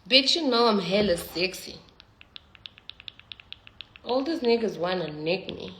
Bitch, you know I'm hella sexy. All these niggas wanna nick me.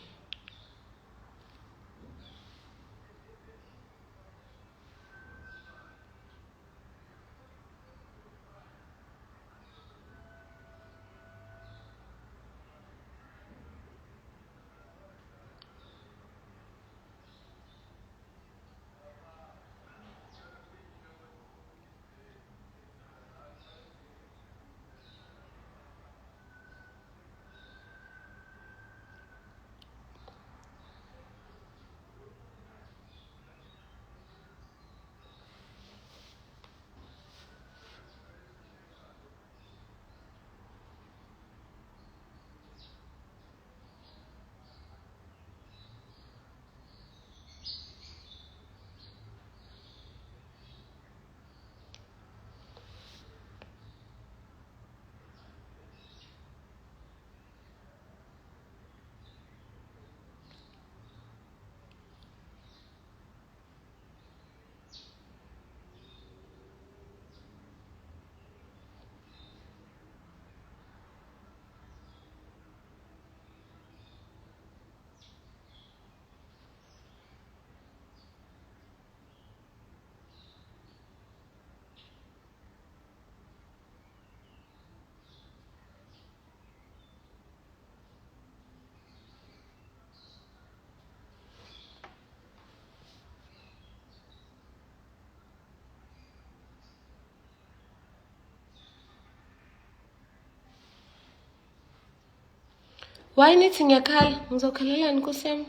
Why nithi ngiyakhala? Ngizokhalelani Nkosi yami?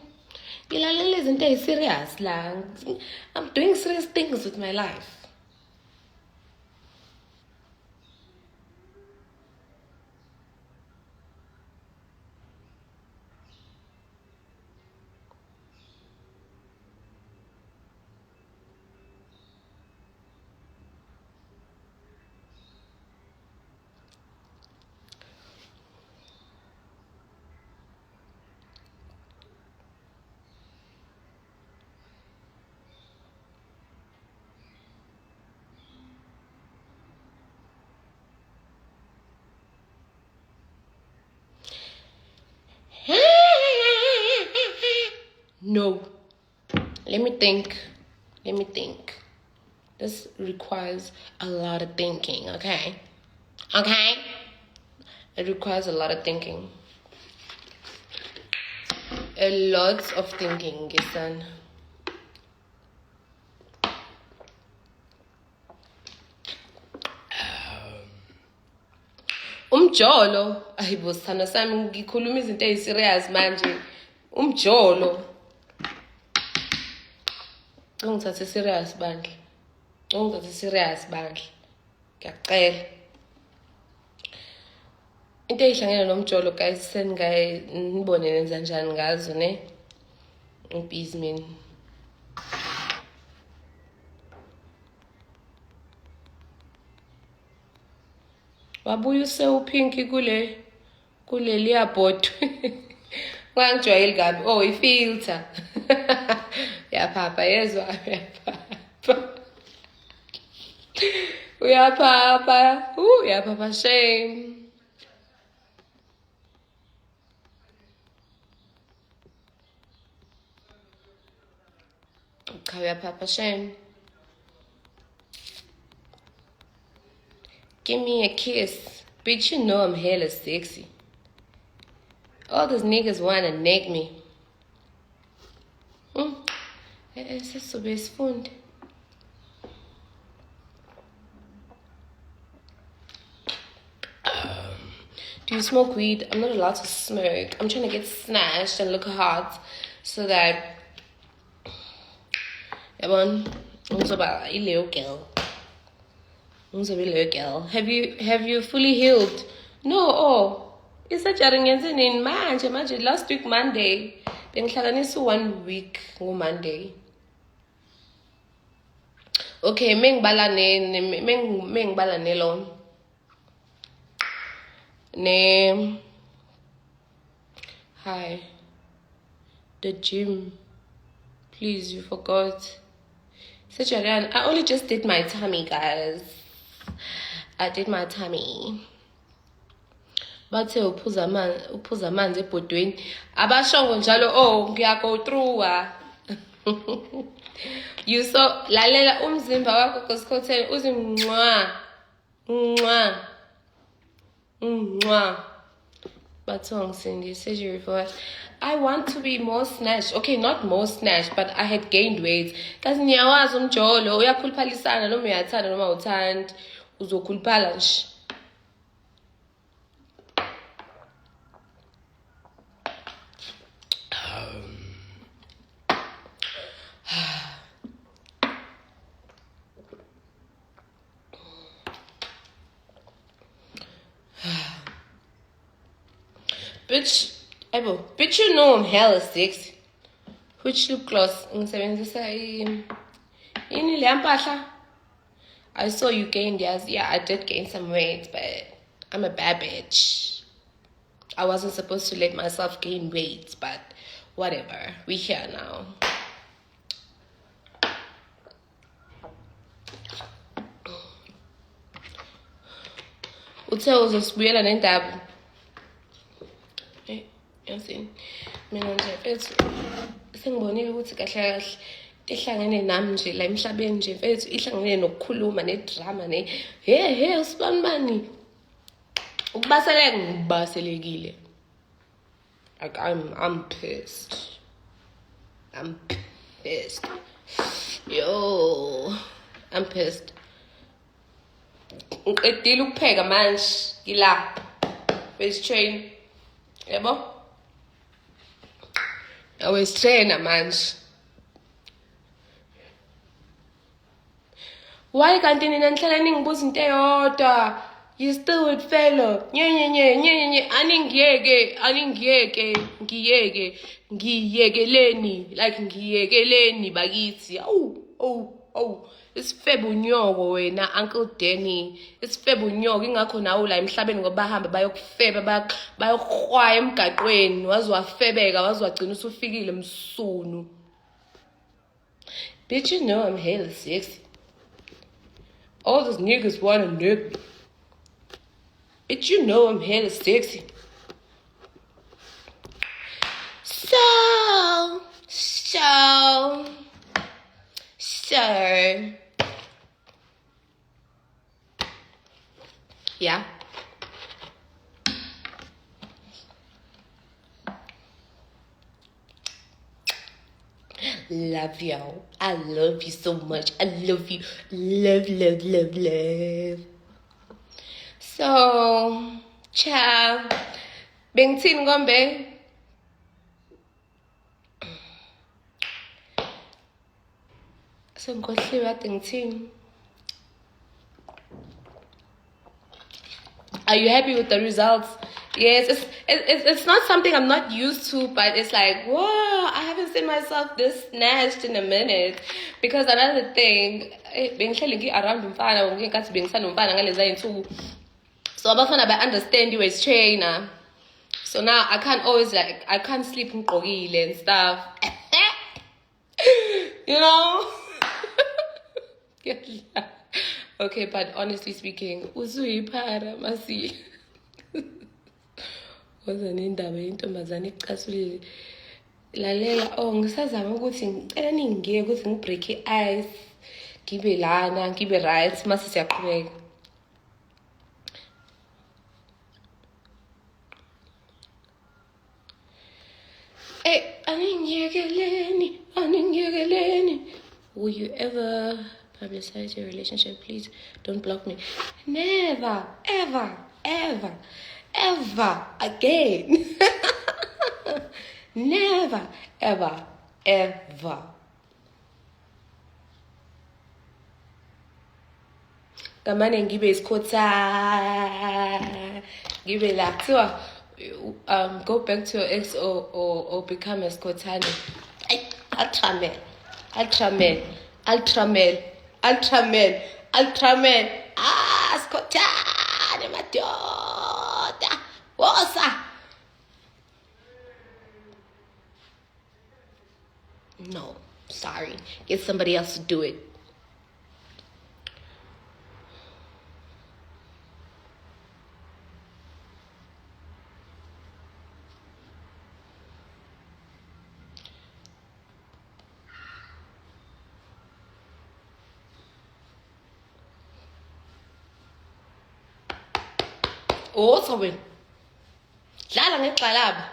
Ngilalela izinto ey'serious la. I'm doing serious things with my life. No. Let me think. This requires a lot of thinking, okay? Okay? It requires a lot of thinking. A lot of thinking, Gisan. Umjolo. Ayibo sithando sami ngikhuluma izinto ey'serious manje. Umjolo. Ungithathe serious bandla. Ngiyacela. Into ey'hlangene nomjolo guys seningayibone nenza njani ngazo ne? Ngibhizi mina. Wabuya usewuphinki kuleliya bhodi. Ungangijwayeli kabi. Oh, ifilter. Uyaphapha yezwa uyaphapha. Uyaphapha shame. Cha uyaphapha shame. Give me a kiss. Bitch, you know I'm hella sexy. All these niggas wanna neck me. Sesobe isifundi. Do you smoke weed? I'm not allowed to smoke. I'm trying to get snatched and look hot so that yabon ngizoba a little girl. Have you fully healed? No, i-surgery ngenze nini manje last week Monday bengihlanganisa 1 week Monday. Okay, mengibala nelon ne hi the gym, please, you forgot surgery. I only just did my tummy, guys. I did my tummy. Bathe uphuza amanzi ebhodweni abashongo njalo ngiyago through you so lalela umzimba wakho gosikhotheni uzimncwa Batong Cindy surgery for what? I want to be more snatched. Okay, not more snatched, but I had gained weight. Kasi niyawazi umjolo uyakhuluphalisana noma uyathanda noma uthandi uzokhuluphala nje. Bitch, you know I'm hella sexy. Which lip gloss? Ini le mpahla? I saw you gained yours. Yeah, I did gain some weight, but I'm a bad bitch. I wasn't supposed to let myself gain weight, but whatever. We here now. Uthe uzosibuyela nendaba. Yasini mina nje mfethu sengibonile ukuthi kahle kahle ihlangene nami nje la emhlabeni nje mfethu ihlangene nokukhuluma nedrama hey usibanibani ukubaseleka ngibaselekile. Like I'm pissed. I'm pissed. Yo, I'm pissed. Ngiqedile ukupheka manje ngila face train. Yabo? Trainer manje. Why kanti nina nihlala ningibuza into eyodwa? You still with fellow? Nye. Ngiyekeleni. Like ngiyekeleni bakithi. Oh. Isifebe unyoko wena Uncle Danny. Isifebe unyoko ingakho nawo la emhlabeni ngoba bahamba bayokufeba bayokhwaya emgaqweni wazi wafebeka wazi wagcina usufikile msunu. Bitch, you know I'm hella sexy. All those niggas wanna nip me. Bitch, you know I'm hella sexy. So yeah. Love y'all. I love you so much. I love you. Love. So, ciao. Bengtin gombe. So, ngikhohliwe ade ngithini. Are you happy with the results? Yes, it's not something I'm not used to, but it's like, whoa, I haven't seen myself this snatched in a minute. Because another thing, bengihleli around umfana, ngikathi bengisana umfana ngaleza insuku. So abafana understand you as trainer. So now I can't sleep ngqokile and stuff. You know? Okay, but honestly speaking, uzuyipara masi. Wazanindaba intombazane icasulile. Lalela ngisazama ukuthi ngicela ningiye ukuthi ngibreak ice. Ngibe lana, ngibe right mase siyaqhubeka. Aningiyekeleni. Will you ever publicize your relationship? Please don't block me. Never, ever again. Never, ever. Kamane ngibe isikhothana. Ngibe la kuthiwa go back to your ex or become a Scotsani. Ultraman. Scotsani, madoda. Wosa. No, sorry. Get somebody else to do it. Osa wena. Dlala ngegxalaba.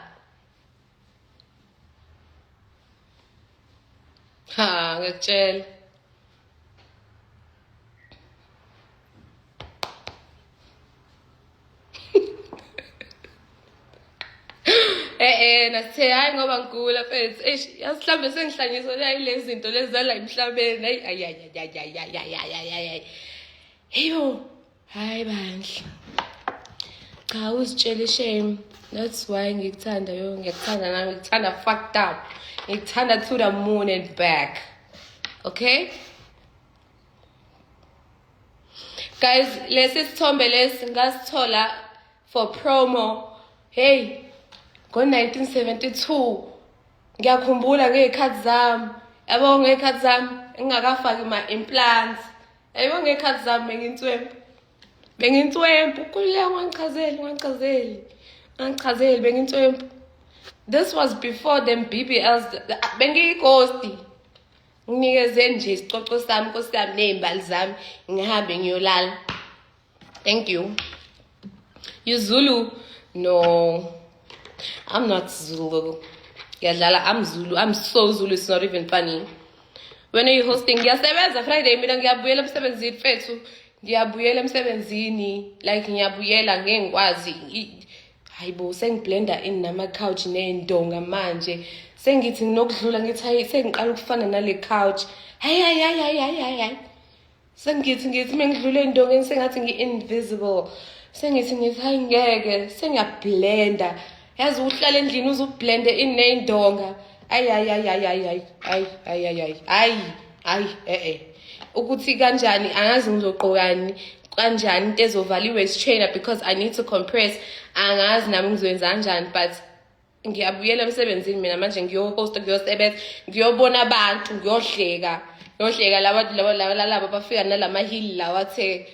Ha, ngiyakutshela. Nasithe hayi ngoba ngigula mfethu. Yasihlambe sengihlanyiswa lezi zinto lezi zala emhlabeni. Hayi. Heyo. Hayi bandla. Cha uzitshela shame. That's why ngikuthanda ngikuthanda nami ngikuthanda fucked up. Ngikuthanda to the moon and back. Okay? Guys, lesi sithombe lesi ngasithola for promo. Hey, ngo-1972 ngiyakhumbula ngey'khathi zami. Yabo ngey'khathi zami ngingakafaki ma-implants. Yabo ngey'khathi zami bengintswempu. Kuleka wangichazeli bengintswempu. This was before them BBLs. Bengiyighosti. Nginikeze nje isicoco sami, Nkosi yami ney'mbali zami, ngihambe ngiyolala. Thank you. You Zulu? No. I'm not Zulu. Ngiyadlala, I'm Zulu. I'm so Zulu, it's not even funny. When are you hosting? Ngiyasebenza Friday, mina ngiyabuyela emsebenzini fethu. Ngiyabuyela emsebenzini. Like ngiyabuyela ngeke ngikwazi. Hayibo, sengiblenda in nama-couch ney'ndonga manje. Sengithi nginokudlula ngithi hayi sengiqala ukufana nale couch. Hayi. Sengithi mengidlula endongeni sengathi ngi-invisible. Sengithi hayi ngeke, sengiyablenda. Yazi uhlala endlini uzublende in ney'ndonga. Hayi. Ukuthi kanjani angazi ngizogqokani kanjani into ezovala i-waist trainer because I need to compress. Angazi nami ngizoyenza kanjani but ngiyabuyela emsebenzini mina manje ngiyohosta ngiyosebenza ngiyobona abantu ngiyohleka laba bafika nalamahili lawa athe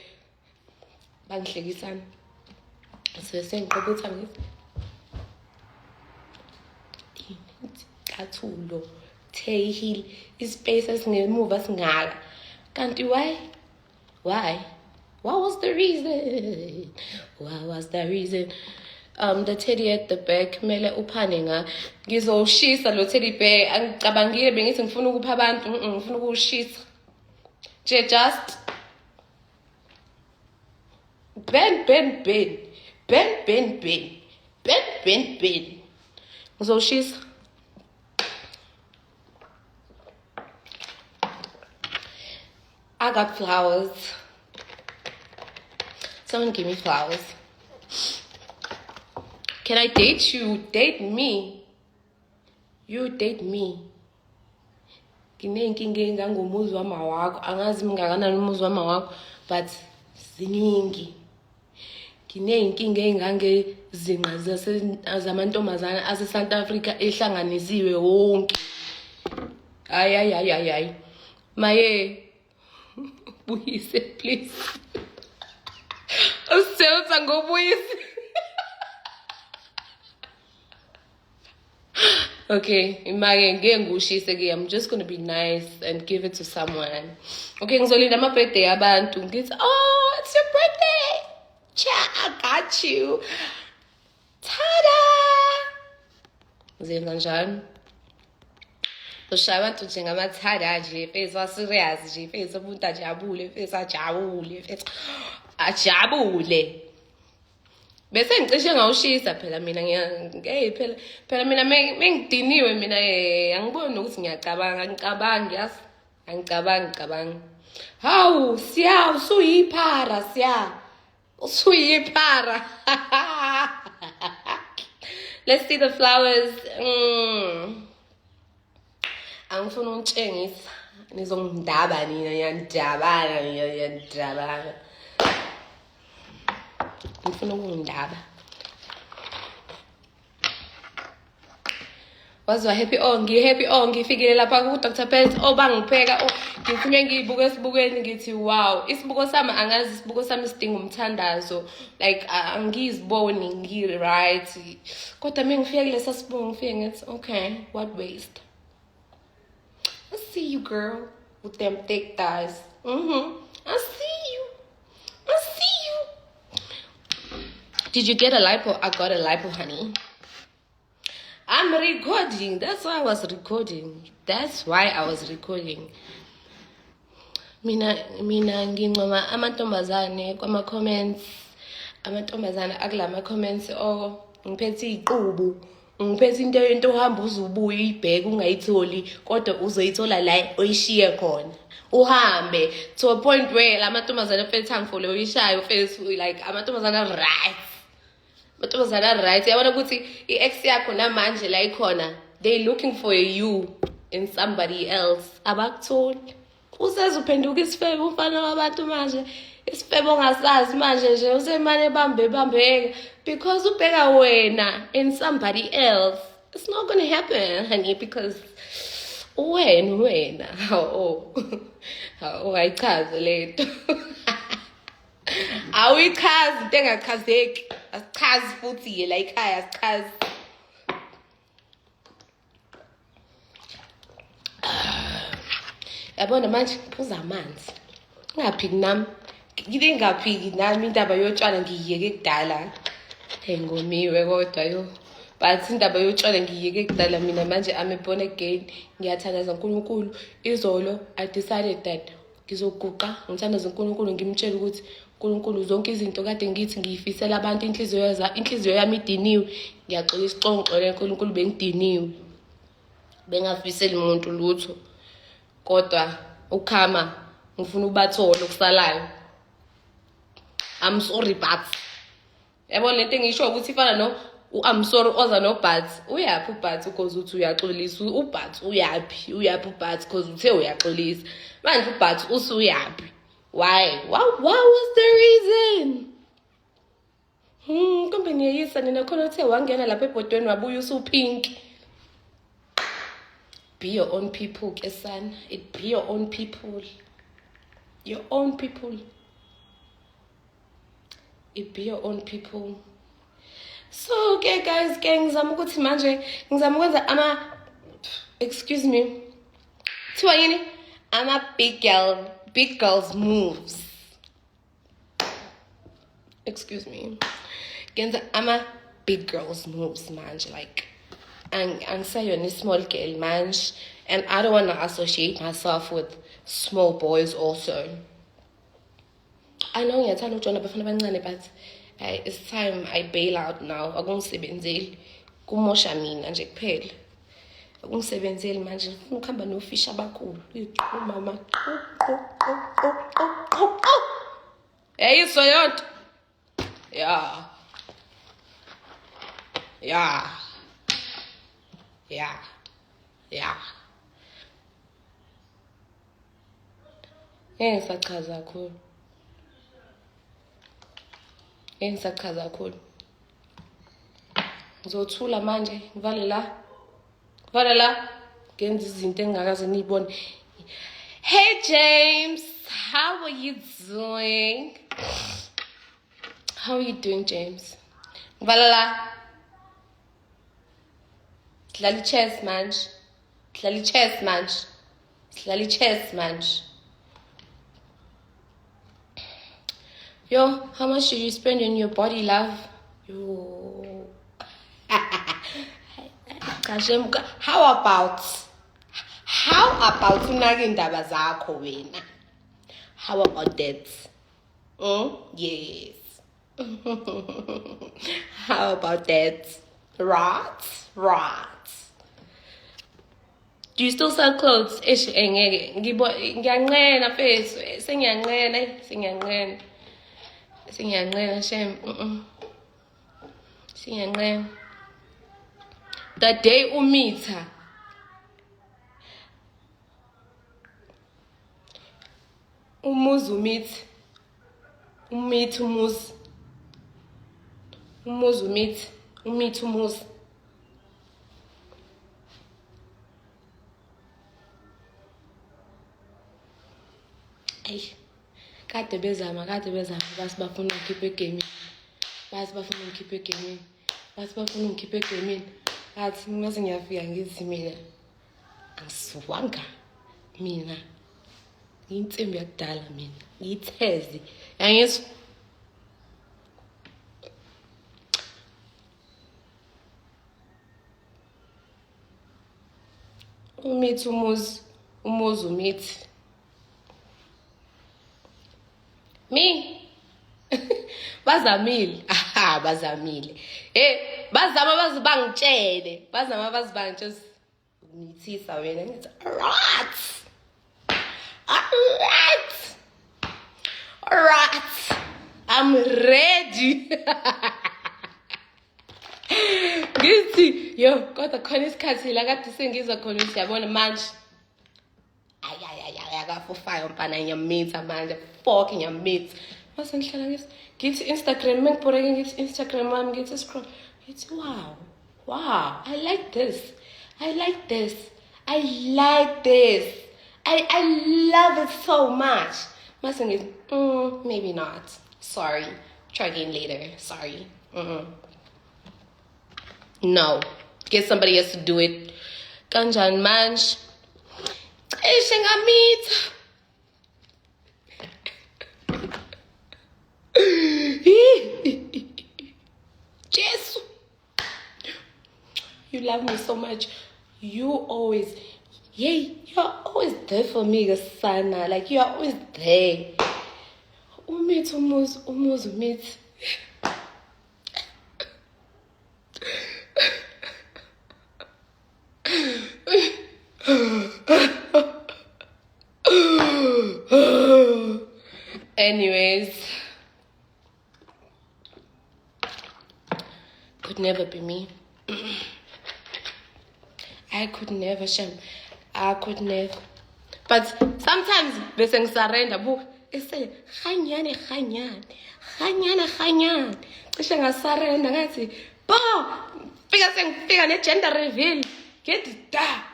bangihlekisana sengiqoqutha ngithi kathulo tehil ispace esingemuva singaka kanti why what was the reason the teddy at the back kumele uphane nga ngizoshisa lo teddy bear angicabangile bengithi ngifuna ukupha abantu ngifuna ukushisa just ben ngizoshisa. I got flowers. Someone give me flowers. Can I date you? Date me. You date me. Nginenkinga engangomuzi wama wakho. Angazi mingakanani umuzi wama wakho, but ziningi. Nginenkinga engange zinqa zamantombazana ase South Africa ehlanganisiwe wonke. Ay. Maye buyise please. Uselsa ngobuyise. Okay, I'm just gonna be nice and give it to someone. Okay, ngizolinda ama birthday abantu. Ngithi, oh, it's your birthday. Cha, I got you. Tada! Ngizenza njani? Ushaya abantu njengamathada nje, face serious nje, face umuntu ajabule, face ajabule. Bese ngicishe ngawushisa phela mina phela mina mengidiniwe mina angiboni ukuthi ngicabangi yazi angicabangi. Hawu siya usuyiphara usuyipara. Let's see the flowers. Angifuna untshengisa nizongidaba nina yandabana. Ngifuna ukungindaba. Wazwa happy ngifikile lapha ku Dr. Pet bangipheka ngithi ngiyibuka esibukweni ngithi wow isibuko sami angazi isibuko sami sidinga umthandazo like angiziboni ngi-right kodwa mengifika kulesa sibuko ngifike ngithi okay what waste. I see you girl with them thick thighs. I see you. Did you get a lipo? I got a lipo, honey. I'm recording. That's why I was recording. Mina ngincoma amantombazane kwama-comments. Amantombazane akulama-comments ngiphethe iqubu. Ngiphethe into ohamba uzubuye uyibheke ungayitholi kodwa uzoyithola la oyishiye khona. Uhambe to a point where amantombazane afethu angifolo uyishayo face like amantombazane right. Amantombazane right. Yabona ukuthi i-ex yakho namanje la ikhona. They looking for you in somebody else. Abakutholi. Usezuphenduka isifebe umfana wabantu manje. Isifebe ongasazi manje nje usemane bambeka because ubheka wena in somebody else. It's not going to happen, honey, because wena ayichaze lento. Awichazi into engachazeki. Asichazi futhi la ekhaya asichazi. Yabona manje ngiphuza amanzi. Ungaphiki nami. Ngide ngaphiki nami indaba yotshwala ngiyiyeke kudala. Ngomiwe kodwa yo. But indaba yotshwala ngiyiyeke kudala mina manje I'm born again. Ngiyathandaza uNkulunkulu. Izolo I decided that ngizoguqa ngithandaza uNkulunkulu ngimtshela ukuthi uNkulunkulu zonke izinto kade ngithi ngiyifisela abantu inhliziyo yami idiniwe. Ngiyaxola isixonxo leNkulunkulu bengidiniwe. Bengafiseli umuntu lutho. Kodwa ukhama ngifuna ubathola okusalayo. I'm sorry but yabona lento engisho ukuthi ifana no I'm sorry oza no but uyaphi but because uthi uyaxolisa uBut uyaphi uBut because uthe uyaxolisa manje uBut usuyaphi why was the reason kumbe niyeyisa nina khona uthe wangena lapha ebhodweni wabuya usupink. Be your own people, Kesan. It be your own people. Your own people. It be your own people. So, okay, guys, ngizama ukuthi manje ngizama ukwenza excuse me. Thiwa yini? Big girls moves. Excuse me. Ngenza big girls moves manje like and say you're a small girl man, and I don't want to associate myself with small boys also. I know you're telling John but it's time I bail out now. I'm going to sebenzeli kumosha mina nje kuphela. Ungisebenzeli manje ukuhamba nofish abakhulu. Mama. Hey Soyot. Yeah. Ngisaqhaza kakhulu. Ngizothula manje, ngivale la. Ngenza izinto engakaze niyibone. Hey James, how are you doing? How are you doing, James? Ngivale la. Slally chess manje. Yo, how much did you spend on your body, love? Yo. How about unake indaba zakho wena? How about that? Yes. How about that? Right. Do you still sell clothes? Ngiyanqena face. Sengiyanqena shame. Sengiyanqena. That day umitha. Umuzi. Hey, kade bezama basi bafuna ngikhiphe egameni. Athi mase ngiyafika ngithi mina angisiwanga mina. Ngintsimbi yakudala mina. Ngithezi. Yangizwa Umithi umuzi umithi. Me? Bazamile. Aha, bazamile. Bazama bazibangitshele. Bazama bazibangitshele. Ngithisa wena ngithi alright. Alright. I'm ready. Ngithi yo kodwa khona isikhathi la kade sengizwa khona ukuthi yabona manje akafufayo mfana ngiyamitha manje fuck ngiyamitha mase ngihlala ngithi Instagram mengibhoreke ngithi Instagram wami ngithi scroll ngithi wow I like this I love it so much mase ngithi maybe not sorry try again later sorry no get somebody else to do it kanjani manje cishe ngamitha Jesu you love me so much you're always there for me Gasana like you're always there umithi umuzi umithi anyways could never be me I could never shame I could never but sometimes bese ngisarenda bu ese khanyane cishe ngasarenda ngathi bo fika ne gender reveal get da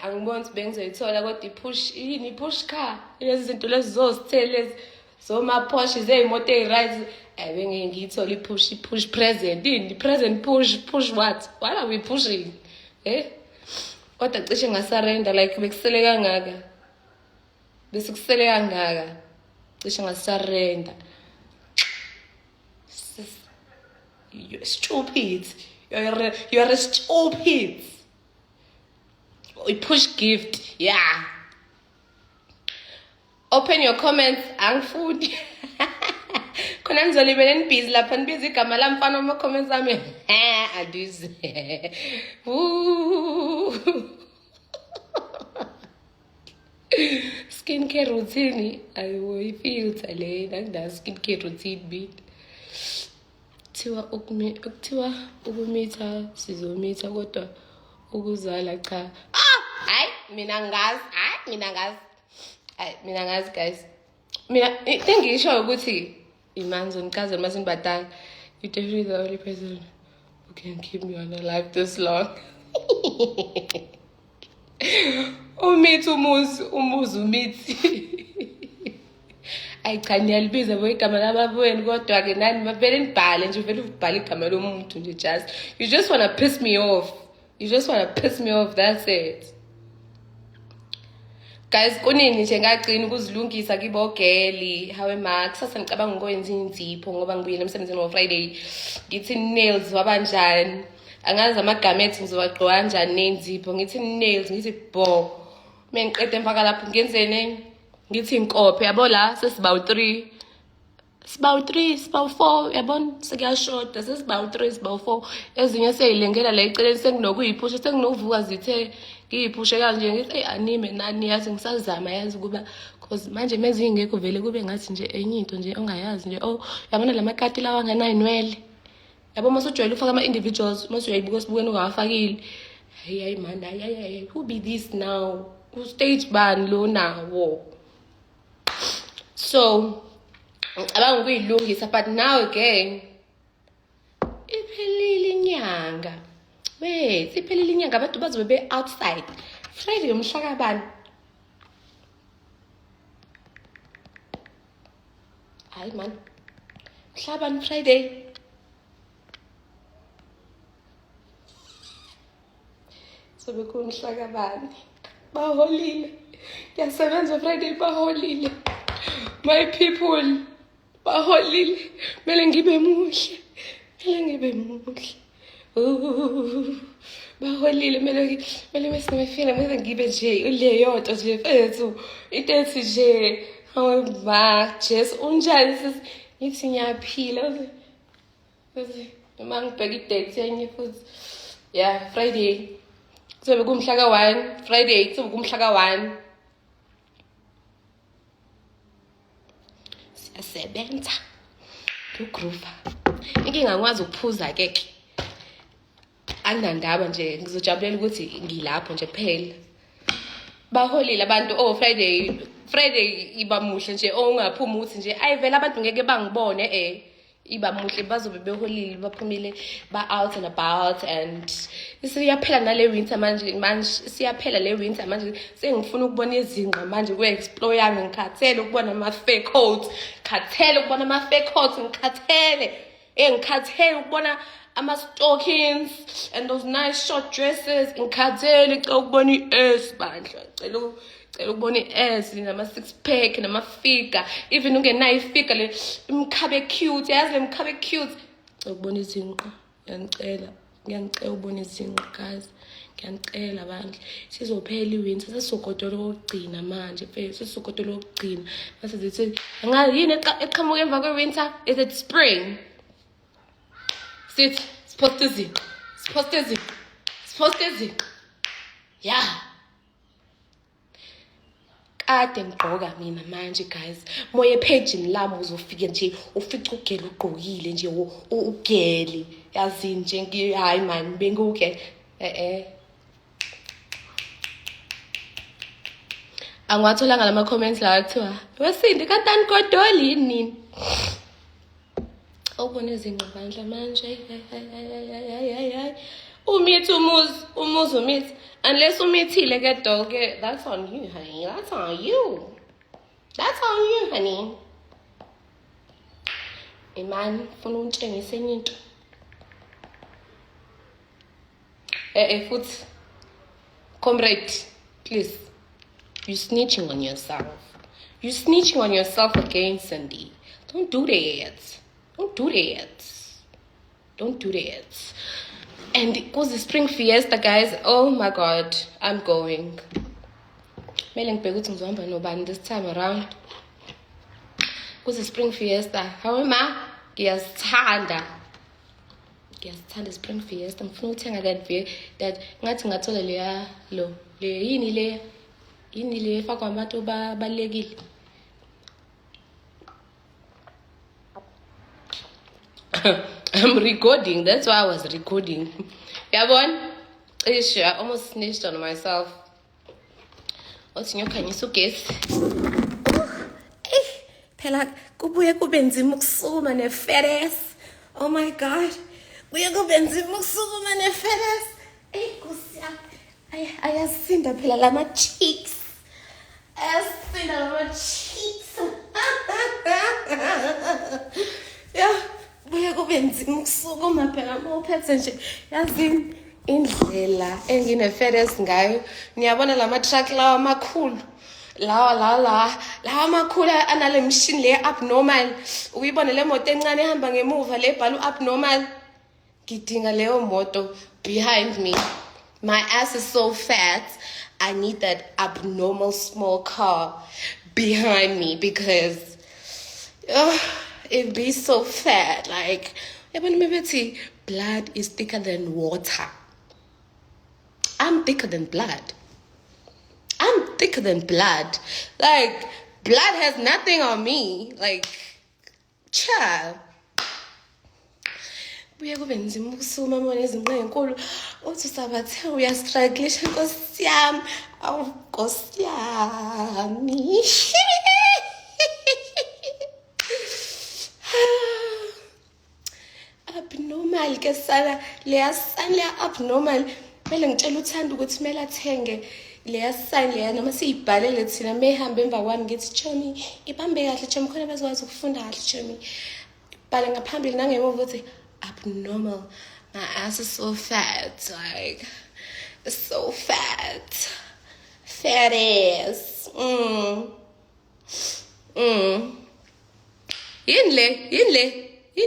angiboni ukuthi bengizoyithola kodwa push car lezi zinto lezi zozithelezi zoma Porsche zeyimoto eziright bengeke ngiyithola push present push what are we pushing kodwa cishe ngasarenda like bekusele kangaka cishe ngasarenda you're stupid you're a stupid we push gift yeah open your comments angifuni khona ngizolibele nibhizi lapha nibiza igama lami mfana ama comments ami adize skincare routine ayo ifilter lena ngida skincare routine bit kuthiwa ukumitha sizomitha kodwa ukuzala cha mina ngazi guys mina ngisho ukuthi imanzo nikaze mase nibadala you definitely the only person who can keep me on alive this long umithi umuzi cha niyalibiza bo igama lababweni kodwa ke nani mavele nibhale nje vele ubhale igama lomuntu nje you just want to piss me off that's it guys kunini nje ngagcina ukuzilungisa kibogeli hawe max sasa ngicabanga ukwenza inzipho ngoba ngibuyele emsebenzini ngo Friday ngithi nails wabanjani angazi amagama ethi ngizowagqoka kanjani nenzipho ngithi nails ngithi bo mengiqede mfaka lapho ngenzene ngithi inkophe yabo la sesibawu 3 sibawu 4 yabona sekuyashoda sesibawu 3 sibawu 4 ezinye seyilengela la eceleni senginokuyiphusha senginovuka zithe ngiyiphushe kanje ngithi anime nani yazi ngisazama yazi kuba cause manje mezingekho vele kube ngathi nje enye into nje ongayazi nje yabona lamakati lawa nganainwele yabo masujwayela ufaka ama individuals masuyayibuka sibukeni ungawafakile hey man who be this now who stage ban lo nawo so abanga ukuyilungisa but now again iphelile inyanga wait iphelile inyanga abantu bazobe be outside Friday umhlakabani hayi man mhlabani Friday sobe kumhlakabani baholile yasebenza Friday baholile my people baholile mele ngibe muhle baholile kumele mesinefile mase ngibe nje uleyoto nje mfethu into ethi nje hawu ma Jesu unjani sisi ngithi ngiyaphila uthi uma ngibheka i-date yenye futhi yeah Friday kuzobe kumhla ka-1 Friday kuzobe kumhla ka-1 siyasebenza ugroova inkinga ngikwazi ukuphuza-ke anginandaba nje ngizojabulela ukuthi ngilapho nje kuphela baholile abantu Friday iba muhle nje ungaphumi ukuthi nje ayivela abantu ngeke bangibone iba muhle bazobe beholile baphumile ba-out and about and siyaphela nale winter manje siyaphela le winter manje sengifuna ukubona izinqa manje ku-explore yami ngikhathele ukubona ama-fake coats ngikhathele ukubona ama-stockings and those nice short dresses ngikhathele ngicela ukubona i-ass bandla ngicela ukubona i-ass nama-six pack nama-figure even ungenayo ifigure le imkhabe cute yazi le mkhabe cute ngicela ukubona izinqa ngiyangicela ukubona izinqa guys ngiyanicela bandla sizophela iwinter sesizogodola okugcina manje sesizogodola okugcina base zithi yini eqhamuka emva kwe-winter is it spring sithi siposte izinqa yeah kade ngigqoka mina manje guys moya ephejini lami uzofika nje ufica ugele ugqokile nje ugele yazini nje hayi man benguke angwatholanga lama comments la kuthiwa wesindi katani kodoli yini ubone izinqa bandla manje umithi umuzi unless umithile ke dog that's on you honey that's on you honey imani ufuna untshengise enye into futhi comrade please you snitching on yourself again Cindy don't do that and because the spring fiesta guys oh my god I'm going mele ngibheke ukuthi ngizohamba nobani this time around because the spring fiesta hawe ma ngiyazithanda spring fiesta ngifuna ukuthenga that ngathi ngathola le yini le efakwa abantu balekile I'm recording. That's why I was recording. Yabon, I almost snitched on myself. What's in your can you guess? Phela kubuye kube nzima ukusukuma ne-fedes. Oh my god. Kubuye kube nzima ukusukuma ne-fedes. Nkosi yami. Ayasinda phela lama cheeks. Ayasinda lama cheeks. Yeah. Buye kube nzima ukusukuma phela mawuphethe nje yazini indlela engine-fedes ngayo niyabona lama-truck lawa amakhulu lawa amakhulu anale machine le abnormal uyibona le moto encane ehamba ngemuva le bhala u-abnormal ngidinga leyo moto behind me my ass is so fat I need that abnormal small car behind me because it be so fat like maybe blood is thicker than water. I'm thicker than blood. Like blood has nothing on me. Like child. Buye kube nzima ukusuma mona izinqa ezinkulu uthi sabathe uyastrugglisha Nkosi yami awu Nkosi yami abnormal ke sala leya abnormal mele ngitshela uthanda ukuthi mele athenge leya sign leya noma siyibhalele thina mehamba emva kwami ngithi Chomi ibambe kahle Chomi khona bezokwazi ukufunda kahle Chomi bhala ngaphambili nangemuva ukuthi abnormal my ass is so fat like it's so fat ass yini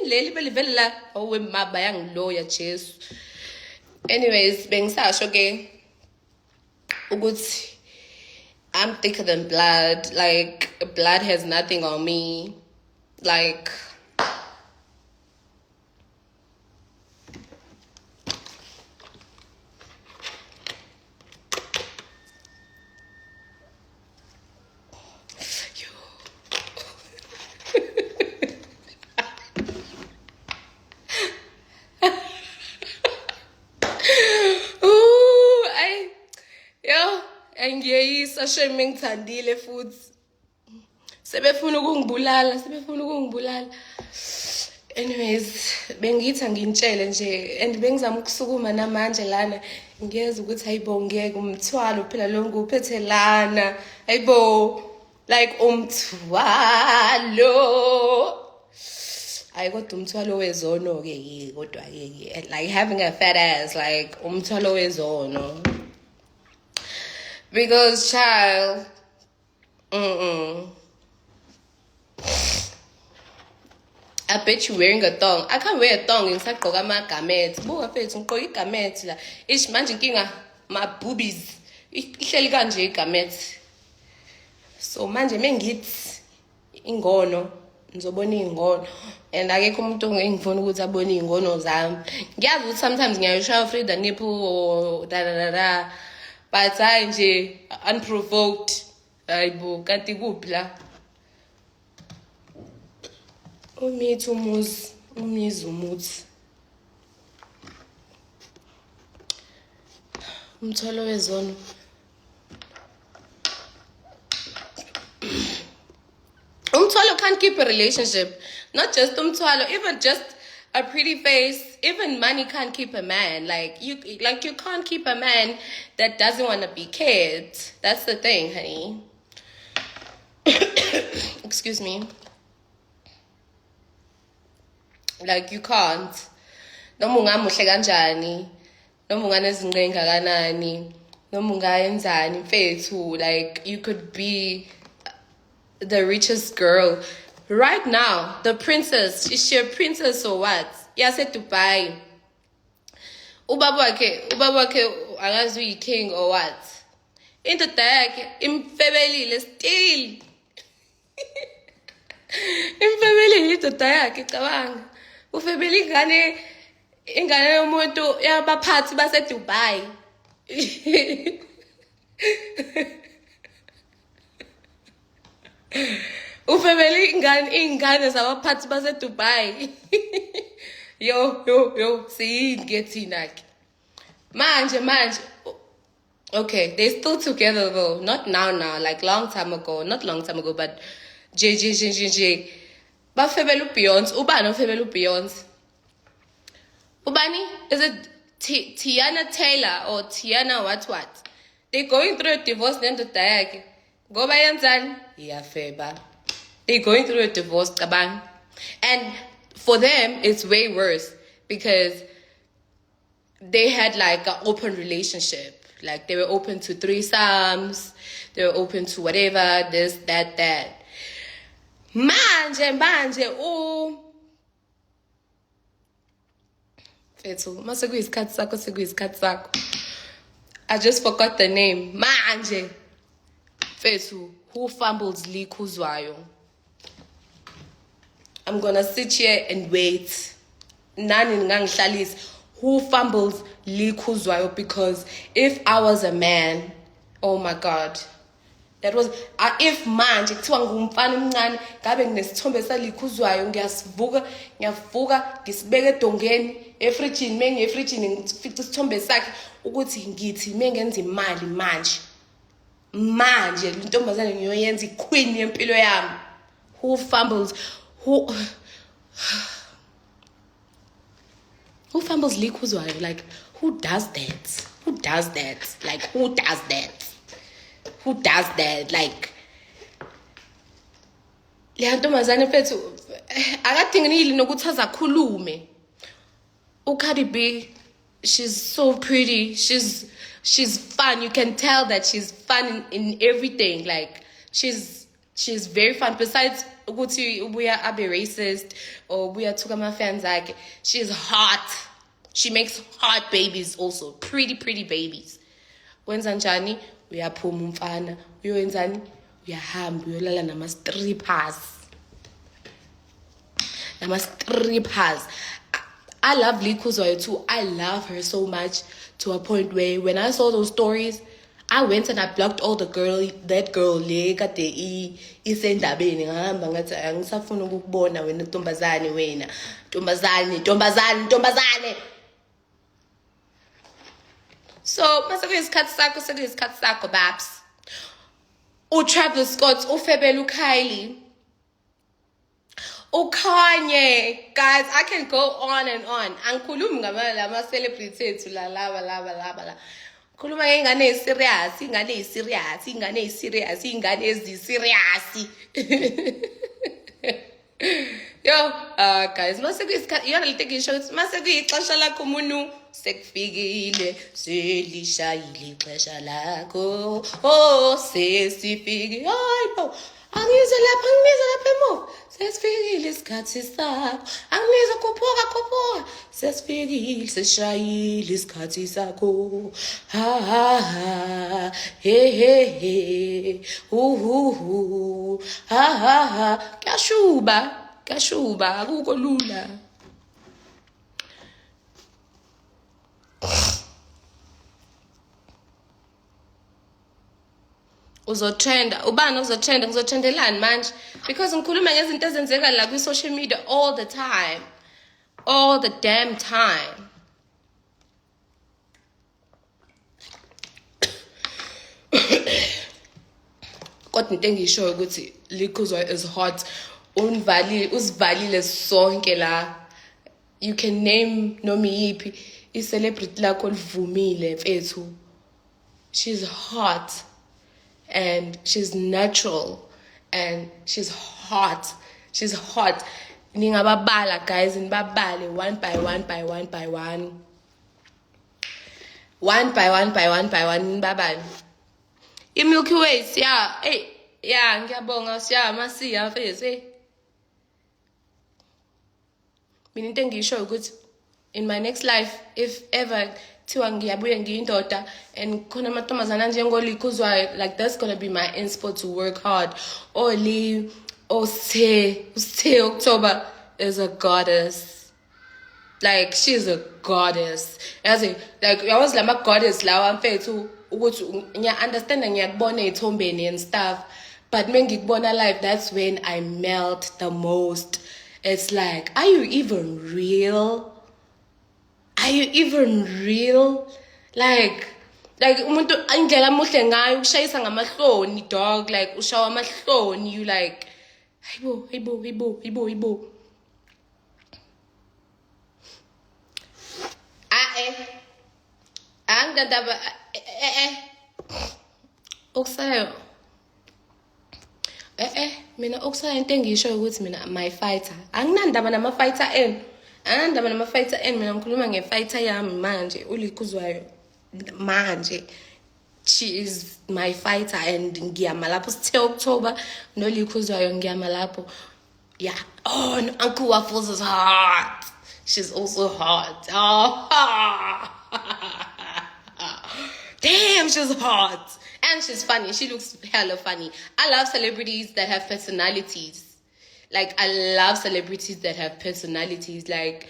le libe livele la owe maba yangiloya Jesu Anyways, bengisasho ke ukuthi I'm thicker than blood. Like, blood has nothing on me. Like, angiyeyisa shame ngithandile futhi sebefuna ukungibulala. Anyways, bengithi angintshele nje and bengizama ukusukuma namanje lana ngiyeza ukuthi hayibo ngeke umthwalo phela lo nguphethe lana hayibo like umthwalo I got umthwalo wezono ke kodwa ke like having a fat ass like umthwalo wezono. Because child, I bet you wearing a thong. I can't wear a thong ngisagqoka ama-garments. Buka mfethu ngigqoka i-garments la. Ish manje inkinga my boobies. Ihleli kanje i-garments. So manje mengithi ingono ngizobona ingono and akekho umuntu engifuna ukuthi abone ingono zami. Ngiyazi ukuthi sometimes ngiyashaya free the nipple or da. But hayi nje unprovoked hayibo kanti kuphi la umithi umuzi umuthi umthwalo wezono umthwalo can't keep a relationship, not just umthwalo, even just a pretty face, even money can't keep a man. Like you can't keep a man that doesn't want to be cared. That's the thing, honey. Excuse me. Like you can't. Noma ungamuhle kanjani, noma unganezinqe kangakanani, noma ungayenzani mfethu, like you could be the richest girl. Right now, the princess, is she a princess or what? Yase Dubai. Ubaba wakhe angazi uyi-king or what? Indoda yakhe imfebelile still. Imfebelile indoda yakhe cabanga. Ufebele ingane yomuntu yabaphathi base-Dubai. Ufebele ingane zabaphathi base-Dubai. Yo, siyini ke thina ke. Manje. Okay, they're still together though. Not now, like long time ago. Not long time ago, but J. Bafebele uBeyonce. Ubani ofebele uBeyonce? Ubani? Is it Tiana Taylor or Tiana what? They're going through a divorce nendoda yakhe. Ngoba yenzani? Iyafeba. They're going through a divorce, kabang. And for them, it's way worse because they had like an open relationship. Like they were open to threesomes, they were open to whatever, this, that. Manje, I just forgot the name. Manje. Fetu, who fumbles likuzwayo? I'm gonna sit here and wait. Nani nganghlalis. Who fumbles likuzwayo? Because if I was a man, oh my God, that was if manje kuthiwa ngumfana omncane ngabe nginesithombe salikuzwayo ngiyavuka ngisibeke edongeni efrijini mengefrijini ngifica isithombe sakhe ukuthi ngithi mengenza imali manje intombazane ngiyoyenza iqueen yempilo yami. Who fumbles likuzwayo? Like who does that? Like who does that? Like le ntombazane mfethu akadinginile nokuthi azakhulume. uCardi B, she's so pretty, she's fun. You can tell that she's fun in everything. Like she's very fun. Besides ukuthi ubuya abe racist or ubuya thuka ama fans akhe, she's hot. She makes hot babies also. Pretty babies. Wenza njani? Uyaphuma umfana. Uyenzani? Uyahamba uyolala nama-strippers. Nama-strippers. I love Likhuzwayo too. I love her so much to a point where when I saw those stories, I went and I blocked all that girl le kade isendabeni ngahamba ngathi angisafuna ukukubona wena ntombazane wena ntombazane. So masekuyisikhathi sakho babs. Travis Scott, Febelu Kylie, Kanye, guys, I can go on and on. Angikhulumi ngama celebrity ethu la laba. Khuluma ngengane serious, ingane eziserious. Yo, guys, masekuyisikhathi yona litekisho ukuthi masekuyixesha lakho umuntu sekufikile selishayile ixesha lakho. Oh, sesifikile. No. Angizwe lapha emuva. Sesifikile isikhathi sakho. Angizwe khuphuka. Sesifikile seshayile isikhathi sakho. Ha. He. Ha. Kuyashuba. Akukho lula. Ubani uzotrenda ngizotrendelani manje because ngikhuluma ngezinto ezenzeka la kwi-social media all the time, all the damn time. Kodwa into engishoyo ukuthi Likhuzwayo is hot. Usivalile sonke la. You can name nomi yiphi i-celebrity lakho olivumile mfethu. She's hot. And she's natural. And she's hot. Ningababala, guys. Nibabale one by one. One by one. Nibabale. I-Milky Way, siya. Ngiyabonga, siya. Masiya, face. Mina into engisho ukuthi in my next life, if ever thiwa ngiyabuye ngiyindoda and khona amantombazana njengolikhuzwayo, like that's gonna be my inspo to work hard. Sithe October is a goddess. Like she's a goddess. Like I was like my goddess lawa mfethu ukuthi ngiya-understand ngiyakubona ey'thombeni and stuff, but mengikubona live, that's when I melt the most. It's like, are you even real? Like umuntu indlela muhle ngayo ushayisa ngamahloni dog, like ushawa amahloni, you like hayibo. Angandaba okusayo mina okusayo into engisho ukuthi mina my fighter anginandaba nama-fighter enu. Mina ngikhuluma nge-fighter yami manje uLikhuzwayo manje. She is my fighter and ngiyama lapho sithe October noLikhuzwayo ngiyama lapho. Yeah. Oh, no, Uncle Waffles is hot. She's also hot. Damn, she's hot. And she's funny. She looks hella funny. I love celebrities that have personalities. Like, I love celebrities that have personalities. Like,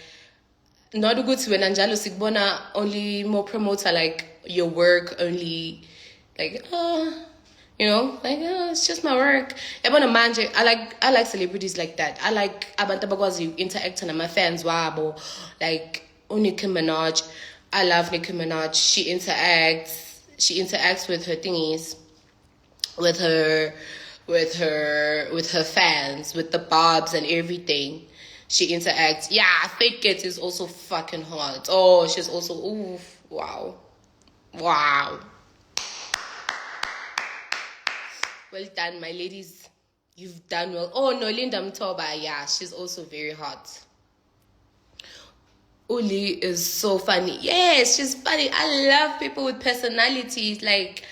not good when Anjalo Sigbona only more promoter, like, your work only, like, you know, like, it's just my work. Ebona manje, I like celebrities like that. I like abantu abakwazi interact na my fans wabo. Like, Nicki Minaj. I love Nicki Minaj. She interacts with her thingies, with her fans, with the bobs and everything. She interacts. Yeah, Fake It is also fucking hot. Oh, she's also, oof, wow. Well done, my ladies. You've done well. Oh, no, Linda Mtoba, yeah, she's also very hot. Uli is so funny. Yes, she's funny. I love people with personalities. Like,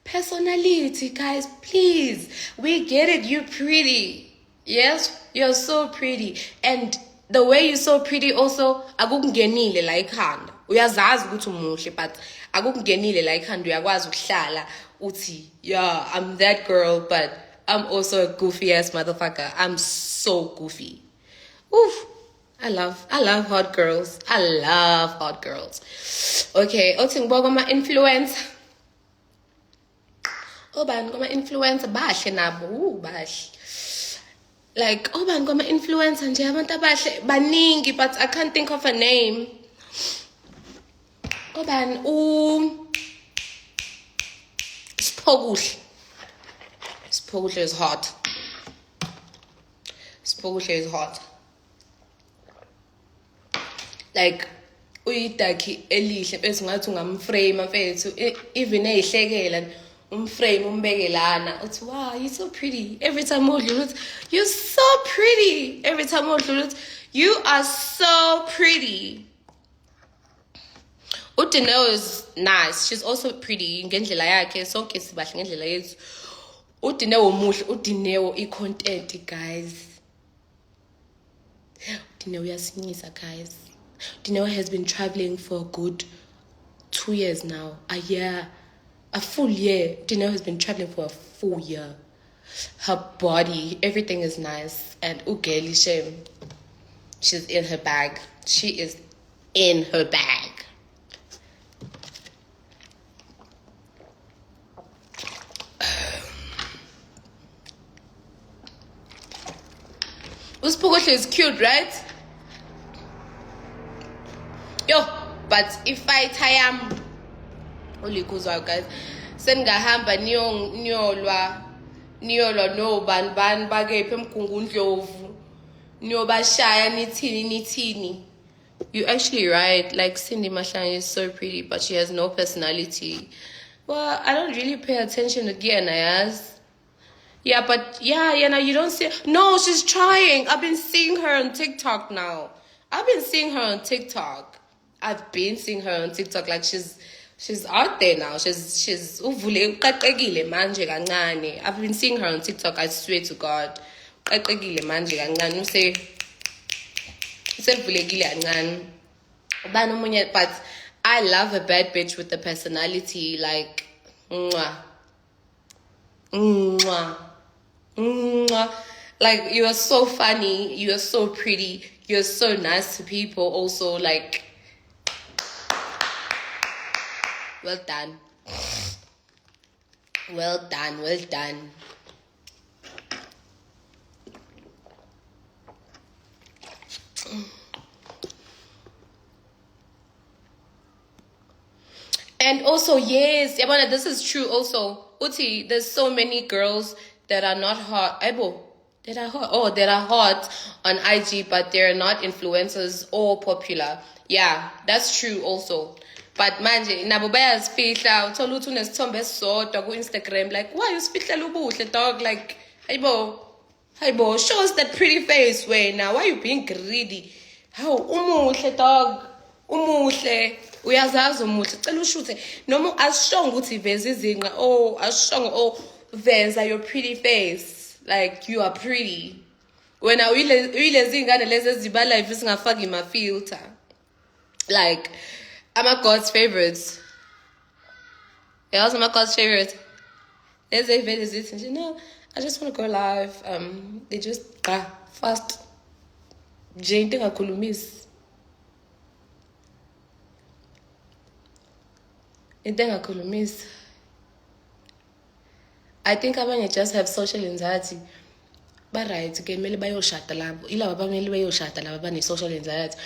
personality, guys, please. We get it. You're pretty. Yes, you're so pretty. And the way you're so pretty also, akukungenile la ekhanda. Uyazazi ukuthi umuhle, but akukungenile la ekhanda uyakwazi ukuhlala uthi, yeah, I'm that girl, but I'm also a goofy ass motherfucker. I'm so goofy. Oof. I love hot girls. I love hot girls. Okay, othi ngibuka ama-influencer. Obani kuma-influencer bahle nabo, bahle. Like, obani kuma-influencer nje abantu abahle baningi, but I can't think of a name. Obani Siphokuhle. Siphokuhle is hot. Siphokuhle is hot. Like, uyidakhi elihle bese ngathi ungamframe mfethu, even eyihlekela umframe umbeke lana uthi wow, you're so pretty. Every time udlula you're so pretty. Every time udlula you are so pretty. Udineo is nice. She's also pretty ngendlela yakhe. Sonke sibahle ngendlela yethu. Udineo muhle, Udineo i-content guys. Udineo uyasinyisa guys. Udineo has been traveling for a good 2 years now. A year. A full year. Udineo has been traveling for a full year. Her body, everything is nice. And Ugeli Shem, she's in her bag. She is in her bag. Usiphokohle is cute, right? Yo, but if I tayam only goes out, guys. Sengahamba niyolwa no ban bagephi emgungundlovu. Niyobashaya nithini. You're actually right. Like Cindy Mahlanga is so pretty, but she has no personality. Well, I don't really pay attention to Gianayas. Yeah, but yeah, you don't see. No, she's trying. I've been seeing her on TikTok now. I've been seeing her on TikTok. Like she's out there now. She's uvule uqaqekile manje kancane. I've been seeing her on TikTok. I swear to God, uqaqekile manje kancane. Usevulekile kancane. Ubani omunye, but I love a bad bitch with the personality. Like, mwah. Like, you are so funny, you are so pretty, you're so nice to people also. Like, well done. And also, yes, Yabana, this is true also. Uti, there's so many girls that are not hot. That are hot on IG, but they're not influencers or popular. Yeah, that's true also. But manje, nabo bayazifihla, uthola ukuthi unesithombe esisodwa ku-Instagram. Like, why you sifihlela ubuhle, dog? Like, hayibo, show us that pretty face wena. Why you being greedy? How, umuhle, dog. Umuhle. Uyazazi umuhle. Cela ushuthe. Noma asishonga ukuthi veza izinqa. Oh, asishonga, oh, veza your pretty face. Like, you are pretty. Wena uyilezi ingane lezi ezibala if singafaki ma-filter. Like, I'm a God's favorites. Yeah, also my God's favorite. There's a video and you know, I just want to go live. They just fast. Jane think I could miss. I think abanye just have social anxiety. But right, okay, mele bayoshada labo. Ila bamele bayoshada labo bane social anxiety.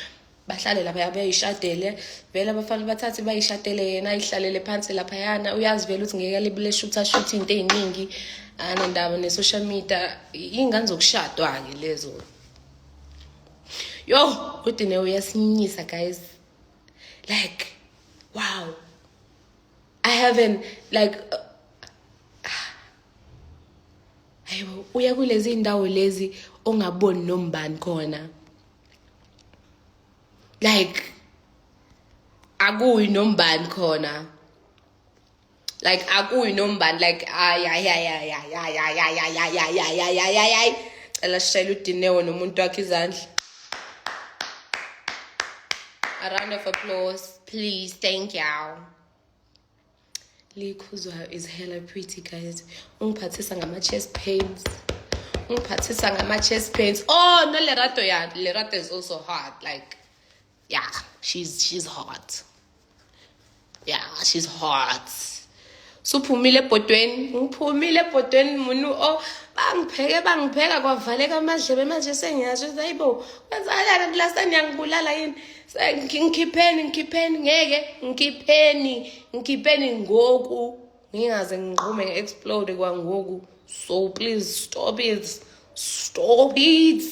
Bahlale lapha bayishadele vele abafana bathathe bayishadele yena ayihlalele phansi lapha yana uyazi vele ukuthi ngeke libule shoot into eziningi anendaba ne social media ingane zokushadwa ke lezo. Yo, Udine uyasinyisa guys. Like, wow. I haven't like ayibo uya kulezi indawo lezi ongaboni nombani khona. Like, akuyi nombani khona. Like, akuyi nombani. Like, cela shayela Udineo nomuntu wakhe izandla. A round of applause, please. Thank y'all. Lee Kuzwa is hella pretty, guys. Ungiphathisa ngama-chest pains. Ungiphathisa ngama-chest pains. Oh, no, Lerato, yeah. Lerato is also hot. Like, yeah, she's hot. Yeah, she's hot. Suphumile ebhodweni, ngiphumile ebhodweni munu bangipheka kwavaleka amadlebe manje sengiyasho hayibo kwenzakalani last ngiyangibulala yini ngikhipheni ngeke ngikhipheni ngoku ngingaze ngiqhume nge-explode kwangoku. So please stop it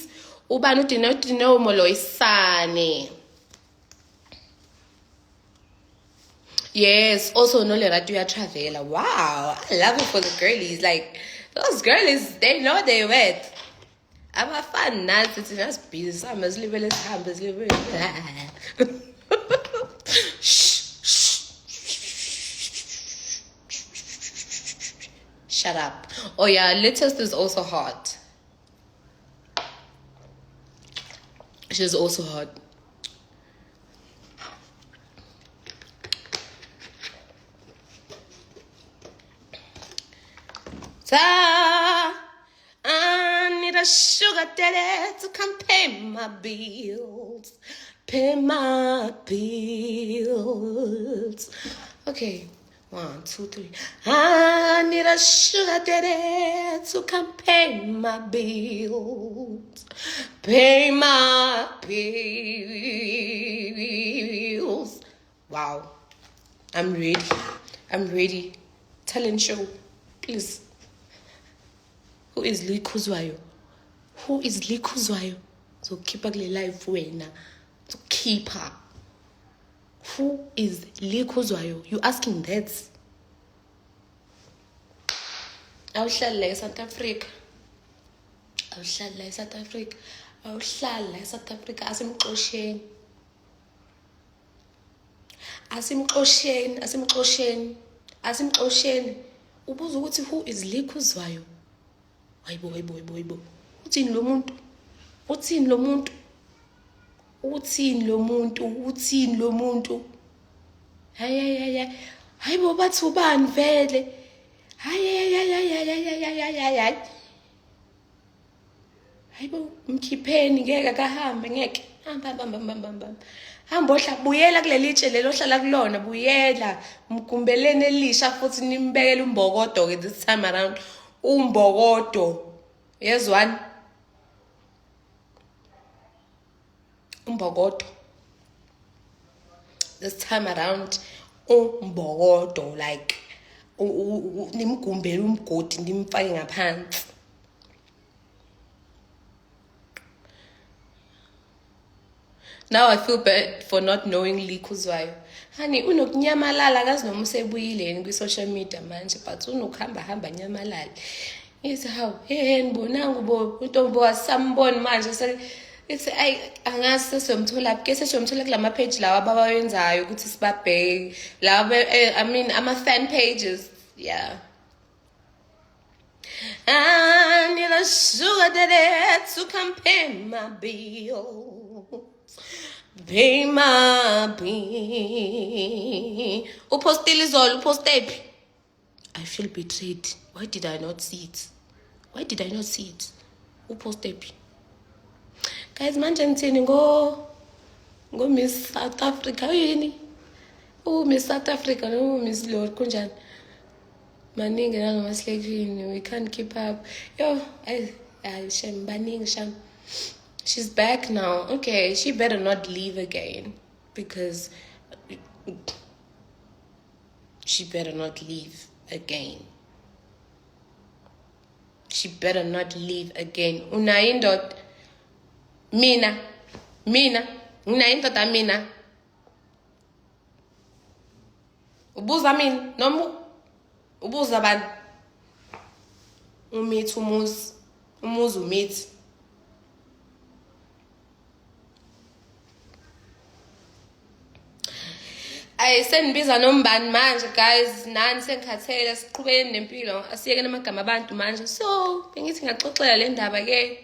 ubani udino Moloisane. Yes, also no Lerato Travela. Wow, I love it for the girlies. Like, those girlies, they know they wet. I'm a fan Nancy, it's just busy. I'm as living as I'm as living. Shut up. Oh yeah, Latest is also hot. She's also hot. I need a sugar daddy to come pay my bills. Pay my bills. Okay, 1, 2, 3. I need a sugar daddy to come pay my bills. Pay my bills. Wow. I'm ready. Talent show. Please. Who is Lee Kuzwayo? So keep her life wena. So keep her. Who is Lee Kuzwayo? You asking that? Awuhlala la South Africa. Asimxosheni. Ubuza ukuthi who is Lee Kuzwayo? Hayibo. Uthini lo muntu? Hayibo bathi ubani vele? Hayibo mkhipheni ngeke akahambe ngeke. Hamba. Hamba ohla buyela kuleli tshe lelo hlala kulona buyela mgumbeleni elisha futhi nimbekele umbokodo ke this time around. Umbokodo. Yezwani? Umbokodo. This time around umbokodo like nimgumbele umgodi ndimfake ngaphansi. Now I feel bad for not knowing Lee Kuzwayo. Honey, unokunyamalala akazi noma usebuyile kwi social media manje but unokuhamba nyamalala. Ithi how ngibonanga untombo wasamboni manje ithi angazi sesiyomthola ke sesiyomthola kulama page lawa abawenzayo ukuthi sibabheke lawa I mean ama fan pages. Yeah. I need a sugar daddy to come pay my bills. Pay my bill. Upostile izolo, upostephi. I feel betrayed. Why did I not see it? Upostephi. Guys, manje ngithini ngo Miss South Africa yini? Miss South Africa no Miss Lord kunjani? Maningi nangamaslekini, we can't keep up. Yo, shame baningi shame. She's back now. Okay, she better not leave again because she better not leave again. Unaindot mina unaindot mina ubuza mina noma ubuza bani umuzi umithi sengibiza nombani manje guys nani sengikhathele siqhubeni nempilo asiyekene amagama abantu manje so bengithi ngaxoxela le ndaba ke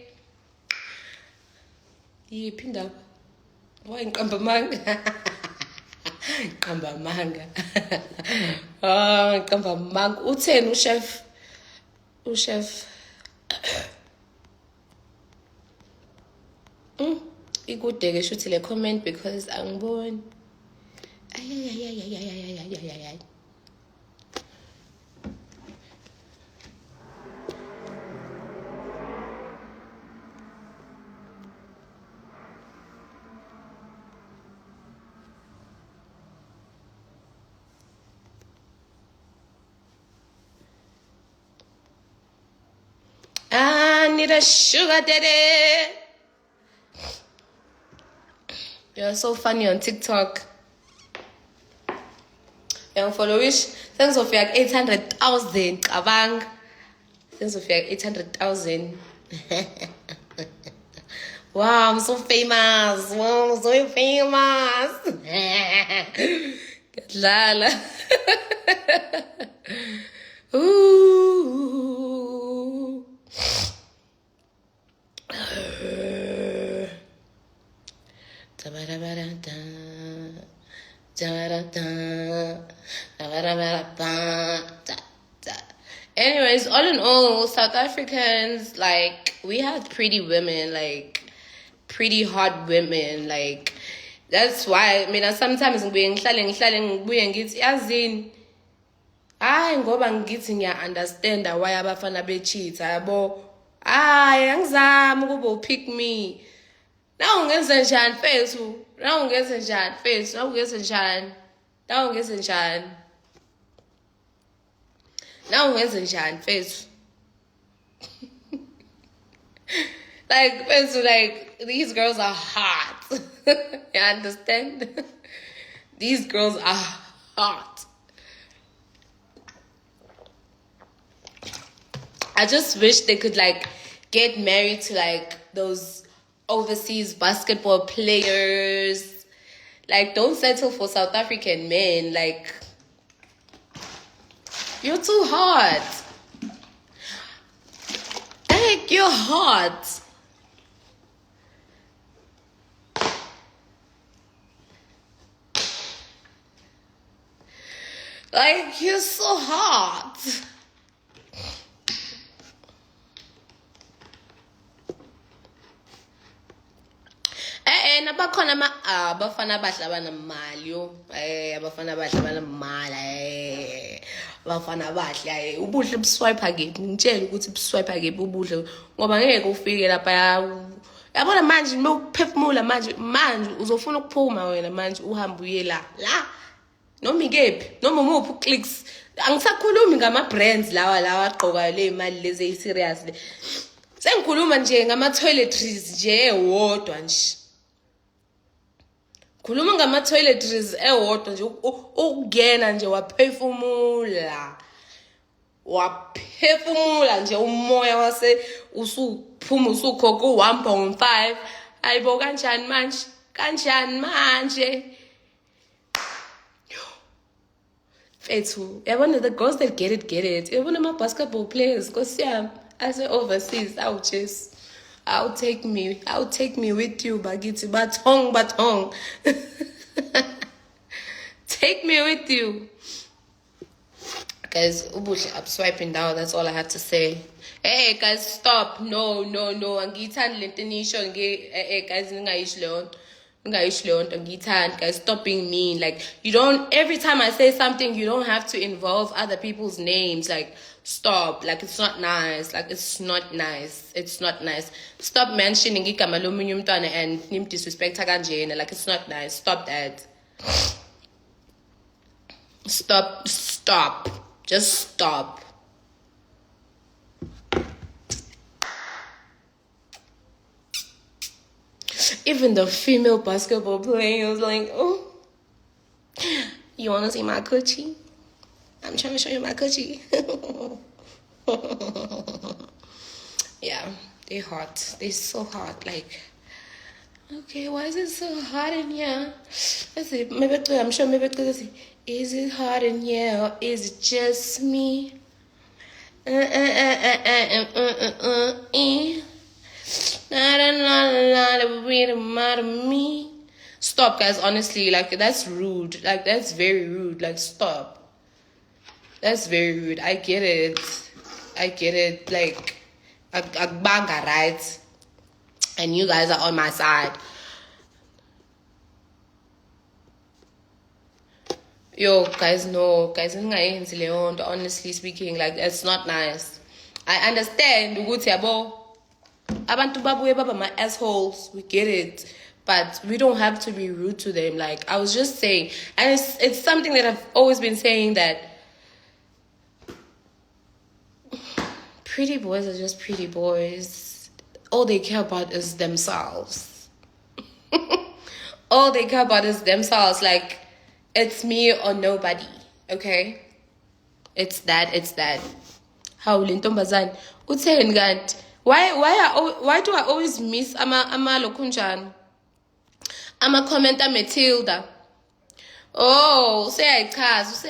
yiphi indaba Why Nkambamanga? Nkambamanga. Oh, Nkambamanga. Utheni uchef? Uchef. Ikude-ke shuthi le comment because angiboni. Ay. I need a sugar daddy. You're so funny on TikTok. Young followish. Thanks of your 800,000. Kabang. Thanks of your 800,000. Wow, I'm so famous. Wow, I'm so famous. Lala. Ooh. Anyways, all in all, South Africans, like, we have pretty women, like, pretty hot women, like, that's why, I mean, sometimes ngibuye ngithi yazini hayi ngoba ngithi ngiya-understand why abafana be-cheat yabo hayi angizami ukuba upick me na ungenze njani fethu like fethu, like these girls are hot. You understand? These girls are hot. I just wish they could like get married to like those overseas basketball players. Like, don't settle for South African men. Like, you're too hot. Heck, you're hot. Like, you're so hot. Nabakhona abafana abahle abanamali yo. Abafana abahle abanamali. Abafana abahle ubuhle buswipe kephi ngitshela ukuthi buswipe kephi ubuhle ngoba ngeke ufike lapha yabona manje mawuphefumula manje uzofuna ukuphuma wena manje uhambe uye la noma ikephi noma umuphi uclicks angisakhulumi ngama brands lawa agqoka le imali lezi serious le sengikhuluma nje ngama toiletries nje ewodwa nje khuluma ngama toiletries ewodwa nje ukungena nje waphefumula nje umoya wase usuphuma usukhokha u1.5 ayibo kanjani manje fethu yabona the girls that get it yabona ama basketball players nkosiyami ase overseas I'll take me with you bakithi bathong take me with you guys. Ubuhle up swiping down, that's all I have to say. Hey guys, stop. No angiyithandi lento nisho guys ngingayisho lonto ngiyithandi. Guys, stop being mean. Like, you don't, every time I say something you don't have to involve other people's names. Like, stop. Like, it's not nice. Stop mentioning igama lomunye umntwana and nimdisrespect kanjena. Like, it's not nice. Stop that. Stop. Just stop. Even the female basketball players like, oh, you want to see my coochie? I'm trying to show you my coochie. Yeah, they're hot. They're so hot. Like, okay, why is it so hot in here? Let's see. I'm sure maybe let's see. Is it hot in here or is it just me? Not a lot of rhythm out of me. stop, guys. Honestly, like, that's rude. Like, that's very rude. Like, stop. That's very rude. I get it. Like, a banga, right? And you guys are on my side. Yo, guys, no. Guys, honestly speaking, like, that's not nice. I understand. Abantu babuye baba my assholes. We get it. But we don't have to be rude to them. Like, I was just saying. And it's something that I've always been saying, that pretty boys are just pretty boys. All they care about is themselves. All they care about is themselves. Like, it's me or nobody. Okay? It's that. How lintombazane. Utheni kanti? Why do I always miss ama lokunjani? Ama commenta Matilda. Oh, useyachaza.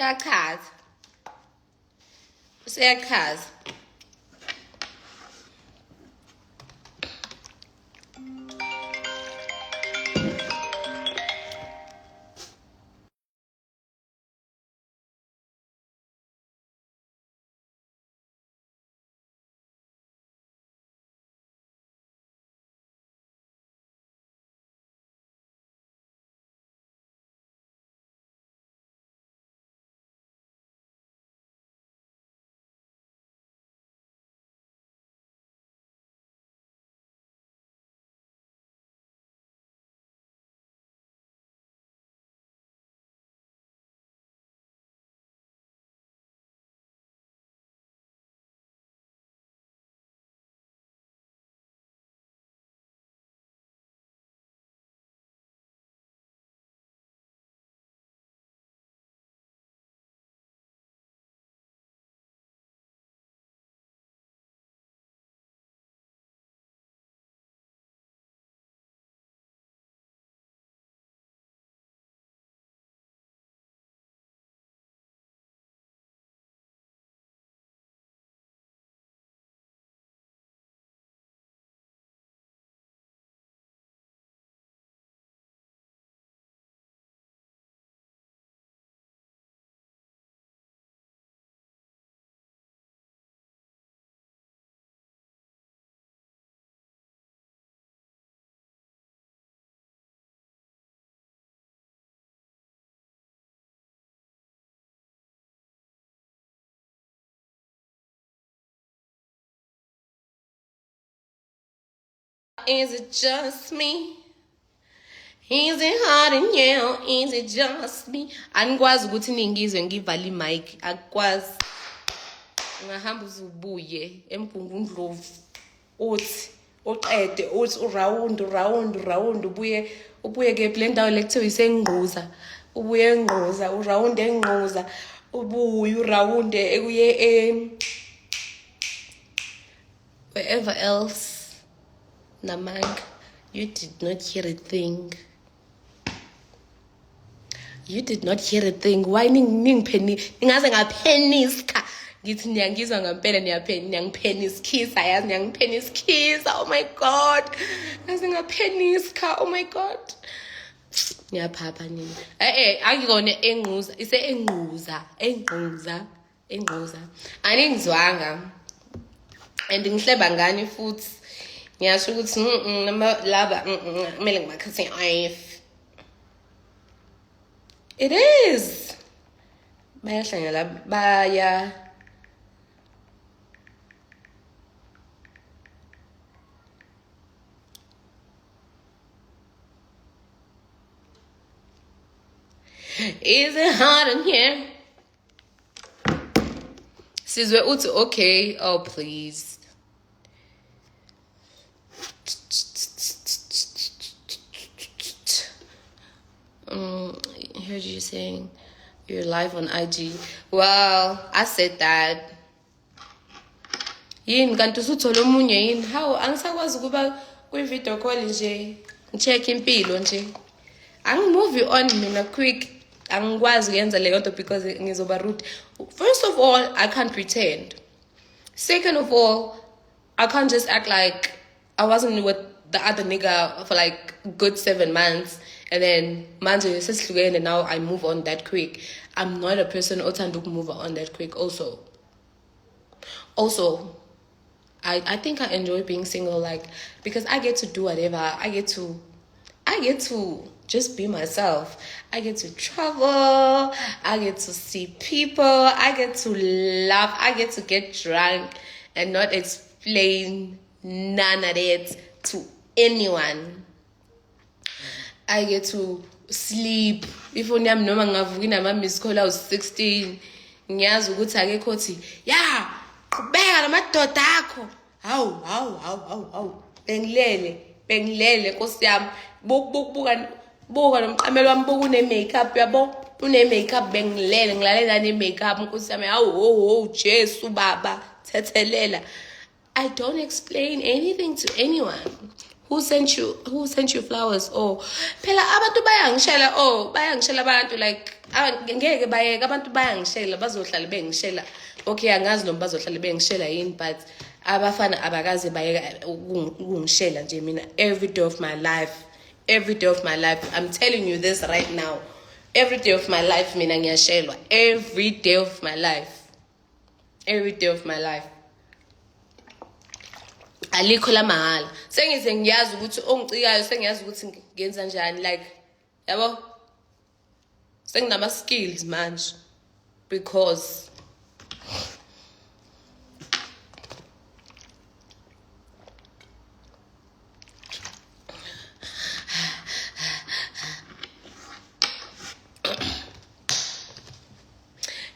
Is it just me? Is it hard in you? Is it just me? Angikwazi ukuthi ningizwe ngivale imic. Akwazi. Ungahamba uzubuye eMgungundlovu. Uthi uqede uthi uround ubuye ke le ndawo lekuthiwa isengquza. Ubuye engquza, uround engquza. Ubuye uround ekuye wherever else. Namang, you did not hear a thing. You did not hear a thing. Why ningipeni? Ningaze ngapeniska. Ngithi niyangizwa ngempela niyangipeniskisa yazi niyangipeniskisa. Oh my god. Ngaze ngapeniska. Oh my god. Niyaphapha nini. Akikona engquza. Ise engquza. Aningizwanga. And ngihleba ngani futhi. Ngiyasho ukuthi laba kumele ngibakhase i-if. It is. Bayahlangana baya. Is it hard in here? Sizwe uthi okay. Oh please. Heard you saying you're live on IG. Well, I said that. Yini kanti usuthola omunye yini? How angisakwazi ukuba kwi-video call nje ngicheck impilo nje. Angimove on mina quick. Angikwazi ukuyenza leyo nto because ngizoba rude. First of all, I can't pretend. Second of all, I can't just act like I wasn't with the other nigga for like good 7 months And then manje sesihlukene, now I move on that quick. I'm not a person othanda move on that quick also. I think I enjoy being single, like, because I get to do whatever. I get to just be myself. I get to travel. I get to see people. I get to laugh. I get to get drunk and not explain none of it to anyone. I get to sleep. If only I'm no ngavuki nama-miss call, I was 16. Ngiyazi ukuthi akekho othi, yeah, qhubeka namadoda akho. Hawu. Bengilele Nkosi yami. Buka nomqamelo wami, buka une-makeup, yabo. Une-makeup bengilele, ngilalela ne-makeup Nkosi yami. Hawu, Jesu baba, thethelela. I don't explain anything to anyone. Who sent you flowers? Oh, phela abantu bayangishela abantu, like ngeke bayeke abantu bayangishela, bazohlala bengishela. Okay, angazi noma bazohlala bengishela yini, but abafana abakaze bayeka ukungishela nje mina every day of my life. I'm telling you this right now. Every day of my life mina ngiyashelwa. Every day of my life. Alikho la mahala. Sengize ngiyazi ukuthi ongicikayo, sengiyazi ukuthi ngenza njani, like, yabo, senginama skills manje, because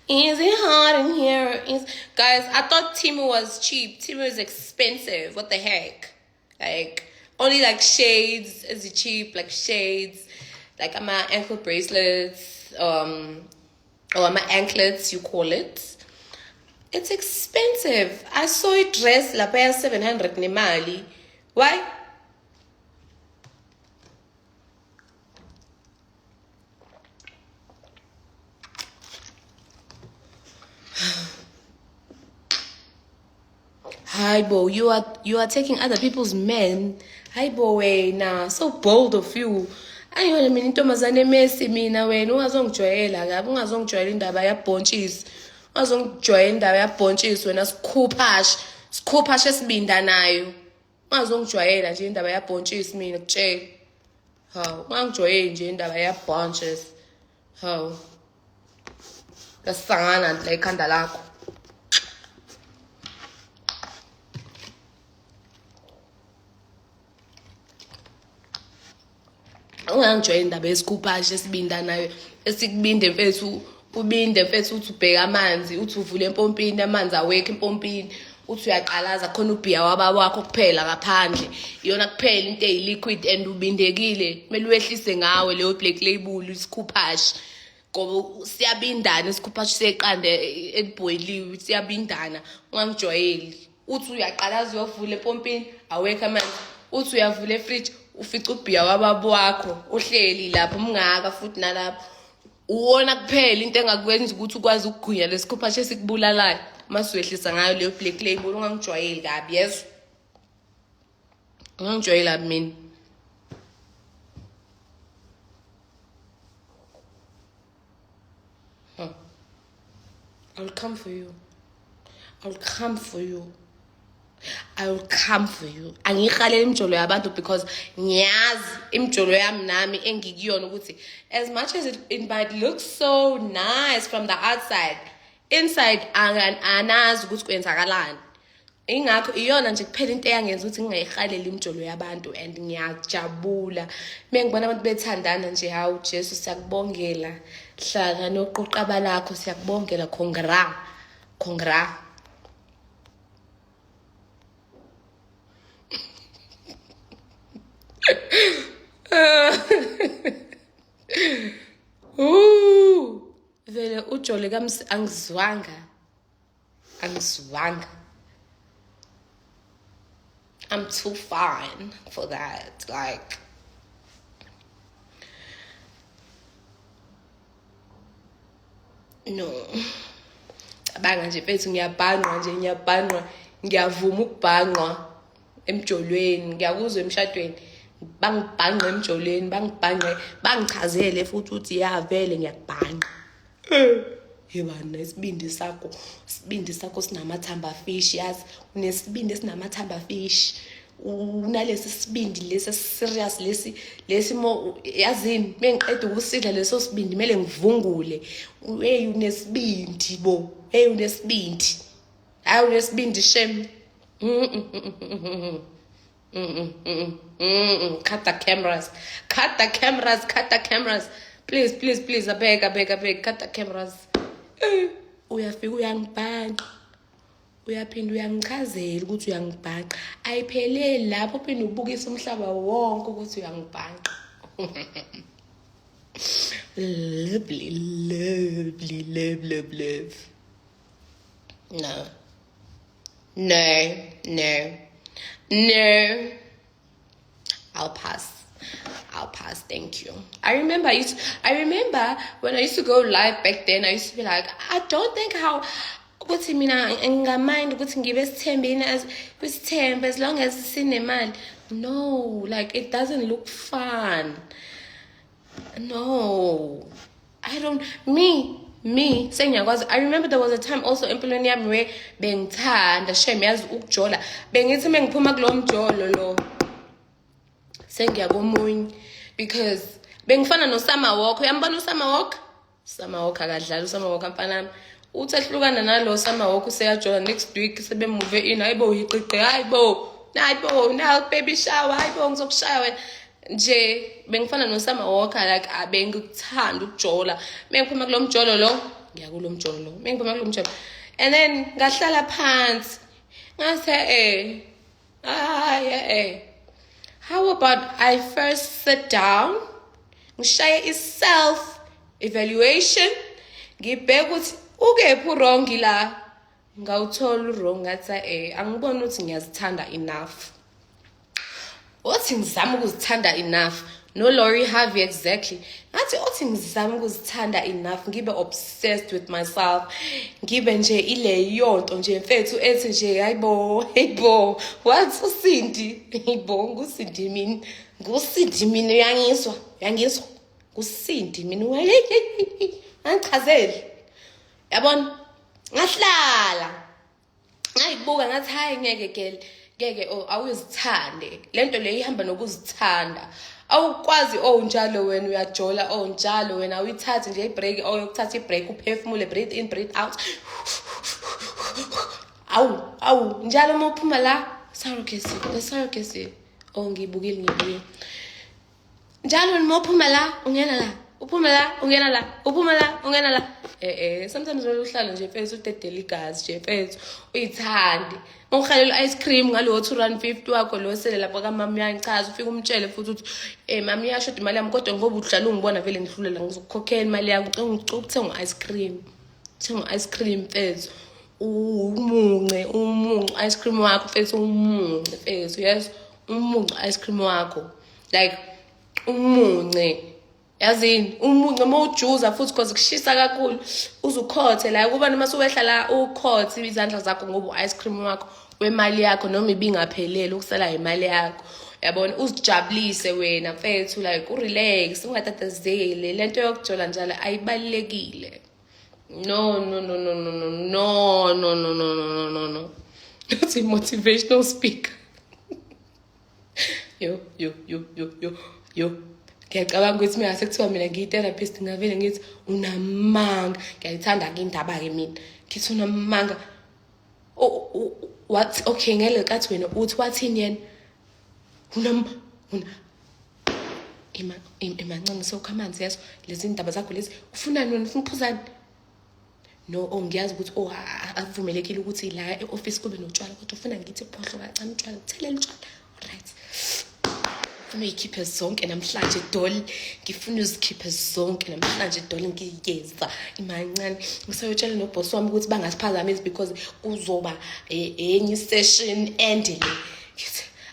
is it hard in here? Guys, I thought Temu was cheap. Temu is expensive. What the heck? Like, only like shades is it cheap, like shades, like my ankle bracelets, or my anklets, you call it. It's expensive. I saw a dress la paya 700 nemali. Why? Hi, Bo, you are taking other people's men. Hi, Bo, nah, so bold of you. Ayona mina intombazane emesi mina wena ungazongijwayela kabi, ungazongijwayela indaba yabhontshisi. Ungazongijwayela indaba yabhontshisi wena sikhuphashe esibinda nayo. Ungazongijwayela nje indaba yabhontshisi mina kutshela. Hawu, ungangijwayeli nje indaba yabhontshisi. Hawu. Kasangana la ikhanda lakho. Ungangijwayela indaba yesikhuphashe esibinda nayo, esikubinde mfethu, ubinde mfethu uthi ubheka amanzi, uthi uvule empompini amanzi awekho empompini, uthi uyaqalaza khona ubhiya wababa wakho kuphela ngaphandle. Iyona kuphela into eyiliquid and ubindekile. Kumele uwehlise ngawe leyo black label isikhuphashe. Ngoba siyabindana isikhuphashe seqanda eliboiliwe, siyabindana. Ungangijwayeli. Uthi uyaqalaza uyovula empompini awekho amanzi. Uthi uyavula efridge ufica ubhiya wababa wakho uhleli lapho umngaka futhi nalapho. Uwona kuphela into engakwenza ukuthi ukwazi ukugwinya lesikhuphashe esikubulalayo. Masuyehlisa ngayo leyo black label ungangijwayeli kabi, yeso. Ungangijwayela mina. I'll come for you. Angikhalele imjolo yabantu because ngiyazi imjolo yami nami engikuyona ukuthi as much as it might look so nice from the outside, inside anazi ukuthi kwenzakalani. Ingakho iyona nje kuphela into eyangenza ukuthi ngingayikhaleli imjolo yabantu, and ngiyajabula mengibona abantu bethandana nje. Hawu Jesu, siyakubongela. Hlala noqoqaba lakho, siyakubongela. Congra. Vele ujole angizwanga. I'm too fine for that. Like, no. Abanga nje mfethu ngiyabhanqwa ngiyavuma ukubhanqwa emjolweni, ngiyakuzwa emshadweni bangibhanqe emjoleni, bangichazele futhi ukuthi ya vele ngiyakubhanqa. Yebana isibindi sakho sinamathamba fish, yazi unesibindi esinamathamba fish. Unalesi sibindi lesi serious lesi mo yazini mengiqeda ukusidla leso sibindi mele ngivungule. Hey unesibindi bo, hey unesibindi. Hayi unesibindi shem. Cut the cameras. Please, I beg, cut the cameras. Uyafika uyangibhanqa. Uyaphinda uyangichazela ukuthi uyangibhanqa. Ayipheleli lapho uphinde ubukisa umhlaba wonke ukuthi uyangibhanqa. Lovely. No. I'll pass, thank you. I remember when I used to go live back then, I used to be like, I don't think how ukuthi mina ngingamind ukuthi ngibe sithembeni as long as sinemali. No, like it doesn't look fun. No. I don't sengiyakwazi. I remember there was a time also empilweni yami where bengithanda shame yazi ukujola. Bengithi mengiphuma kulo mjolo lo sengiyakomunye because bengifana noSummer Walker. Uyambona uSummer Walker? Summer Walker akadlala uSummer Walker mfana. Uthi ehlukana nalo Summer Walker useyajola next week sebemove in. Hayibo yiqiqe, hayibo now baby shower, hayibo ngizokushaya wena. Nje bengifana noSummer Walker like abengikuthanda ukujola. Mengiphuma kulo mjolo lo ngiya kulo mjolo lo. Mengiphuma kulo mjolo. And then ngahlala phansi. Ngase how about I first sit down, ngishaye self evaluation, ngibheka ukuthi ukephi wrong la. Ngawuthola wrong ngathi angiboni ukuthi ngiyazithanda enough. Othi ngizama ukuzithanda enough. No Lori Harvey exactly. Ngathi othi ngizama ukuzithanda enough, ngibe obsessed with myself. Ngibe nje ile yonto nje mfethu ethi nje hayibo, what uSindi? Hayibo ngusindi mina. Ngusindi mina uyangizwa? Ngusindi mina. Angichazeli. Yabona? Ngahlala. Ngayibuka ngathi hayi ngeke awuzithande. Lento le ihamba nokuzithanda. Awukwazi njalo wena uyajola njalo wena awuyithathi nje ibreak yokuthatha ibreak uphefumule, breathe in breathe out. Awu njalo uma uphuma la surrogacy ngibukile njalo uma uphuma la ungena la uphuma la sometimes uhlala nje mfethu udedela igazi nje mfethu uyithande. Ngikhalela ice cream ngalo 250 wakho lo sele lapha kaMama yangichaza ufika umtshele futhi ukuthi mama iyashoda imali yami kodwa ngoba udlala ungibona vele ngihlulela ngizokukhokhela imali yami ukuthenga ice cream. Thenga ice cream mfethu umunce ice cream wakho mfethu umunce mfethu yes umunce ice cream wakho like umunce yazini umunce mawujuza futhi because kushisa kakhulu uzukhothe la kuba noma suwehla la ukhothe izandla zakho ngoba ice cream wakho wemali yakho noma ibingaphelele ukusala imali yakho yabona uzijabulise wena mfethu like urelax ungatatazeli lento yokujola njalo ayibalekile. No. It's a motivational speaker. Yo. Ngiyacabanga ukuthi mina sekuthiwa mina ngiyi-therapist ngavele ngithi unamanga. Ngiyayithanda ke indaba ke mina. Ngithi unamanga. What? Okay, ngeke kathi wena uthi wathini yena? Emancane sokha amanzi yazo lezi indaba zakho lezi ufunani wena ufuna uphuzani? No, ngiyazi ukuthi akuvumelekile ukuthi la e-office kube notshwala kodwa ufuna ngithi phohlo kancane utshwala uthelela utshwala. Alright. Ngifuna uyikhiphe zonke namhlanje Dolly. Ngifuna uzikhiphe zonke namhlanje Dolly ngiyeza imancane. Ngisayotshela noboss wami ukuthi bangasiphazamise because kuzoba enye session endele.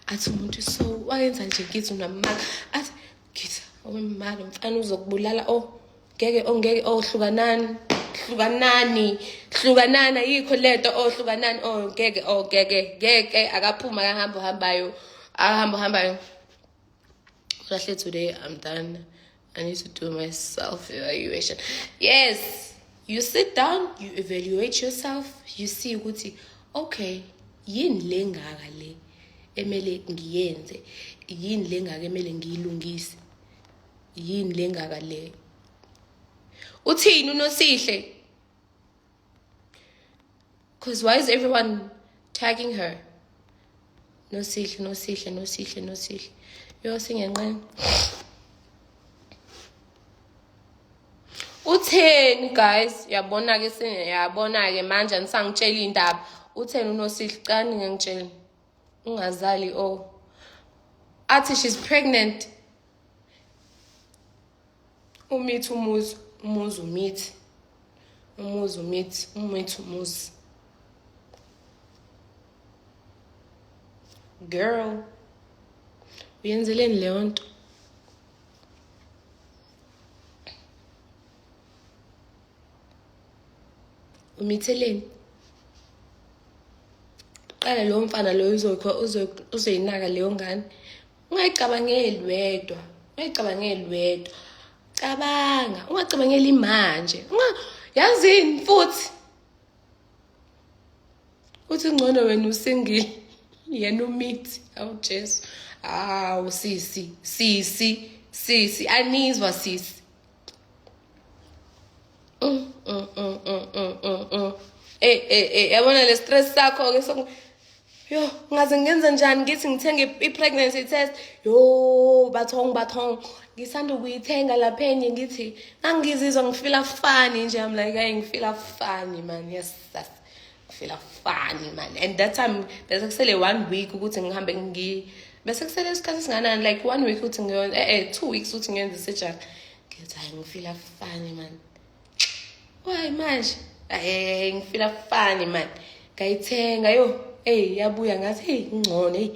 Athi umuntu so wayenza nje ngithi unamanga. Athi ngithi awemali mfana uzokubulala ngeke hlukanani yikho lento hlukanani ngeke akaphuma ahambayo Today I'm done. I need to do my self-evaluation. Yes, you sit down, you evaluate yourself, you see ukuthi okay, yini le ngaka le emele ngiyenze, yini le ngaka emele ngiyilungise, yini le ngaka le. Uthini uNosihle? Because why is everyone tagging her? Nosihle. Yo singenqeni. Utheni guys? Yabona ke manje anisangitshela indaba. Utheni uNosihle cani ngangitshela. Ungazali athi she's pregnant. Umithi umuzi. Girl, uyenzeleni leyo nto? Umitheleni? Qala lo mfana lo uzoyinaka leyo ngane. Ungayicabangeli wedwa. Cabanga, ungacabangeli manje. Yazini futhi. Uthi ngcono wena usingile. Yena umithi, awu Jesu. Awu sisi, anizwa sisi. Yabona le stress sakho ke yo ngaze ngenza njani ngithi ngithenge i-pregnancy test. Yo bathong ngisanda ukuyithenga lapha enye ngithi angizizwa ngifila funny nje. I'm like ngifila funny man. Yes. Ngifila funny man. And that time bese kusele 1 week ukuthi ngihambe bese kusele isikhathi singanani like 1 week ukuthi ngiyenze 2 weeks ukuthi ngiyenze surgery. Ngithi ngifila funny man. Why manje? Ngifila funny man. Ngayithenga yo. Yabuya ngathi ngcono.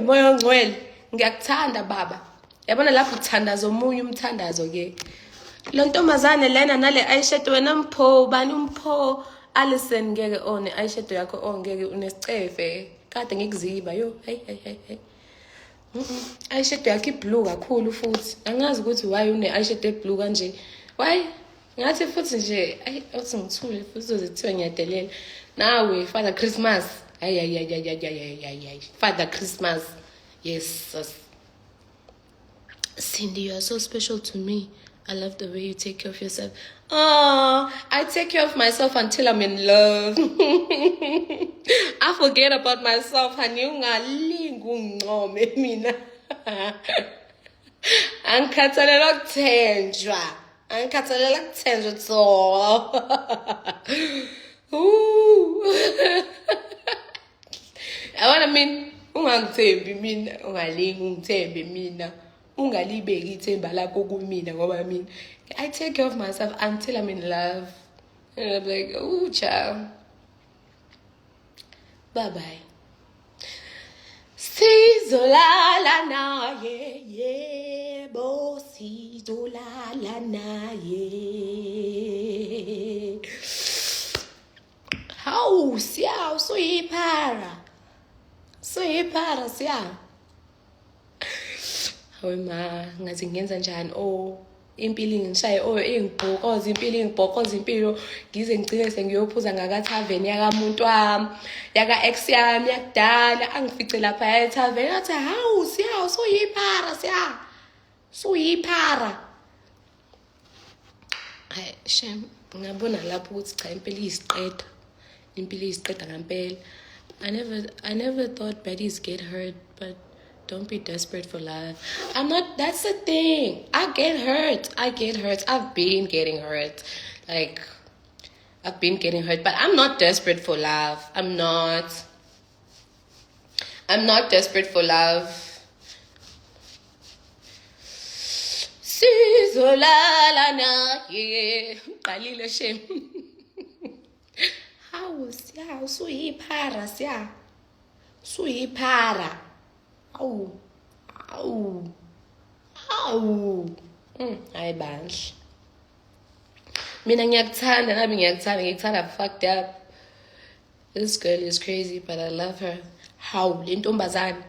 Moya ngcwele. Ngiyakuthanda baba. Yabona lapho uthandazo omunye umthandazo ke. Lo ntombazane lena nale eyeshadow wena bani umpho Alison ngeke one eyeshadow yakho ngeke unesicefe. Kade ngikuziba yo. Eyeshadow yakho iblue kakhulu futhi. Angazi ukuthi why une eyeshadow blue kanje. Why? Ngathi futhi nje uthi ngithule futhi uzozithiwa ngiyadelela. Nawe Father Christmas. Father Christmas. Yes. Cindy, you are so special to me. I love the way you take care of yourself. I take care of myself until I'm in love. I forget about myself. Ungalingi ungincome mina. Angikhathalela ukuthenjwa. So. I mean, ungangithembi mina, ungalingi ungithembe mina. Ungalibeki ithemba lakho kumina ngoba mina I take care of myself until I'm in love. And I'm like, ooh, child. Bye-bye. Sizolala naye, yebo sizolala naye. Hawu, siyawu, suyipara. Siyawu. Hawe ma, ngathi ngenza njani? Impilo ngishaye ingibhokoza impilo ngize ngicine sengiyophuza ngakathaveni yakamuntu wami yaka-ex yami yakudala angifice lapha ethaveni athi hawu siyawu suyipara. Hayi shem ngabona lapho ukuthi cha impilo iyisiqeda ngampela. I never thought baddies get hurt, but don't be desperate for love. I'm not, that's the thing. I get hurt. I've been getting hurt. But I'm not desperate for love. I'm not desperate for love. Sizolala naye. Qalile shem. Hawu suyipara. Awu. Hayi bandla. Mina ngiyakthanda fucked up. This girl is crazy, but I love her. Hawu, le ntombazane.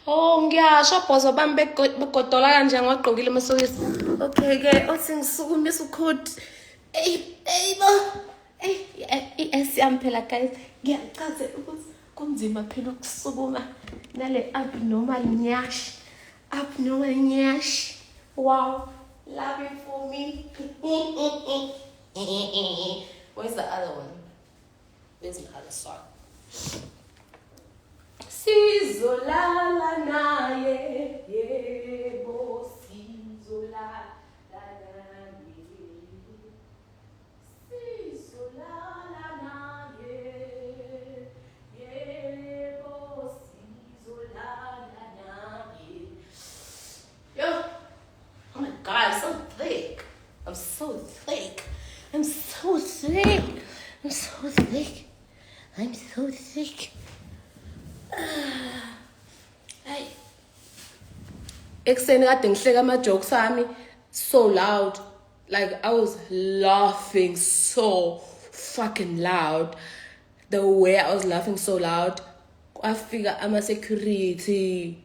Oh, ngiyasho bhozo bami begodola kanje ngwagqokile amasokisi. Okay ke, othi ngisukumise ukhodi. Ey bo. Esiyami phela guys. Ngiyachazela ukuthi kunzima phela ukusukuma nale abnormal nyash. Abnormal nyash. Wow. Love it for me. Where's the other one? Where's the other song? Sizolala naye, yebo, sizolala naye. Sizolala naye, yebo, sizolala naye. Yo, oh my God, I'm so thick. I'm so thick. I'm so thick. I'm so thick. I'm so thick. Hey. Ekuseni kade ngihleka ama-jokes ami so loud. Like I was laughing so fucking loud. The way I was laughing so loud. Kwafika ama-security.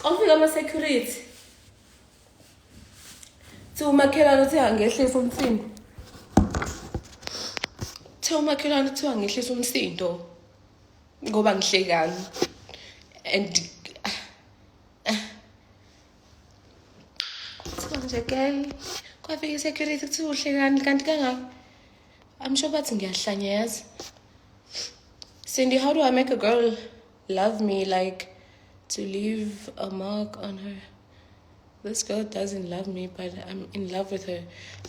Kwafika ama-security. Umakhelwane uthi angehlisa umsindo. Umakhelwane uthi angehlisa umsindo. Ngoba ngihlekani. And nje ke kwafika isecurity kuthi uhlekani kanti kangaka. I'm sure bathi ngiyahlanyeza. Cindy, how do I make a girl love me, like to leave a mark on her? This girl doesn't love me, but I'm in love with her.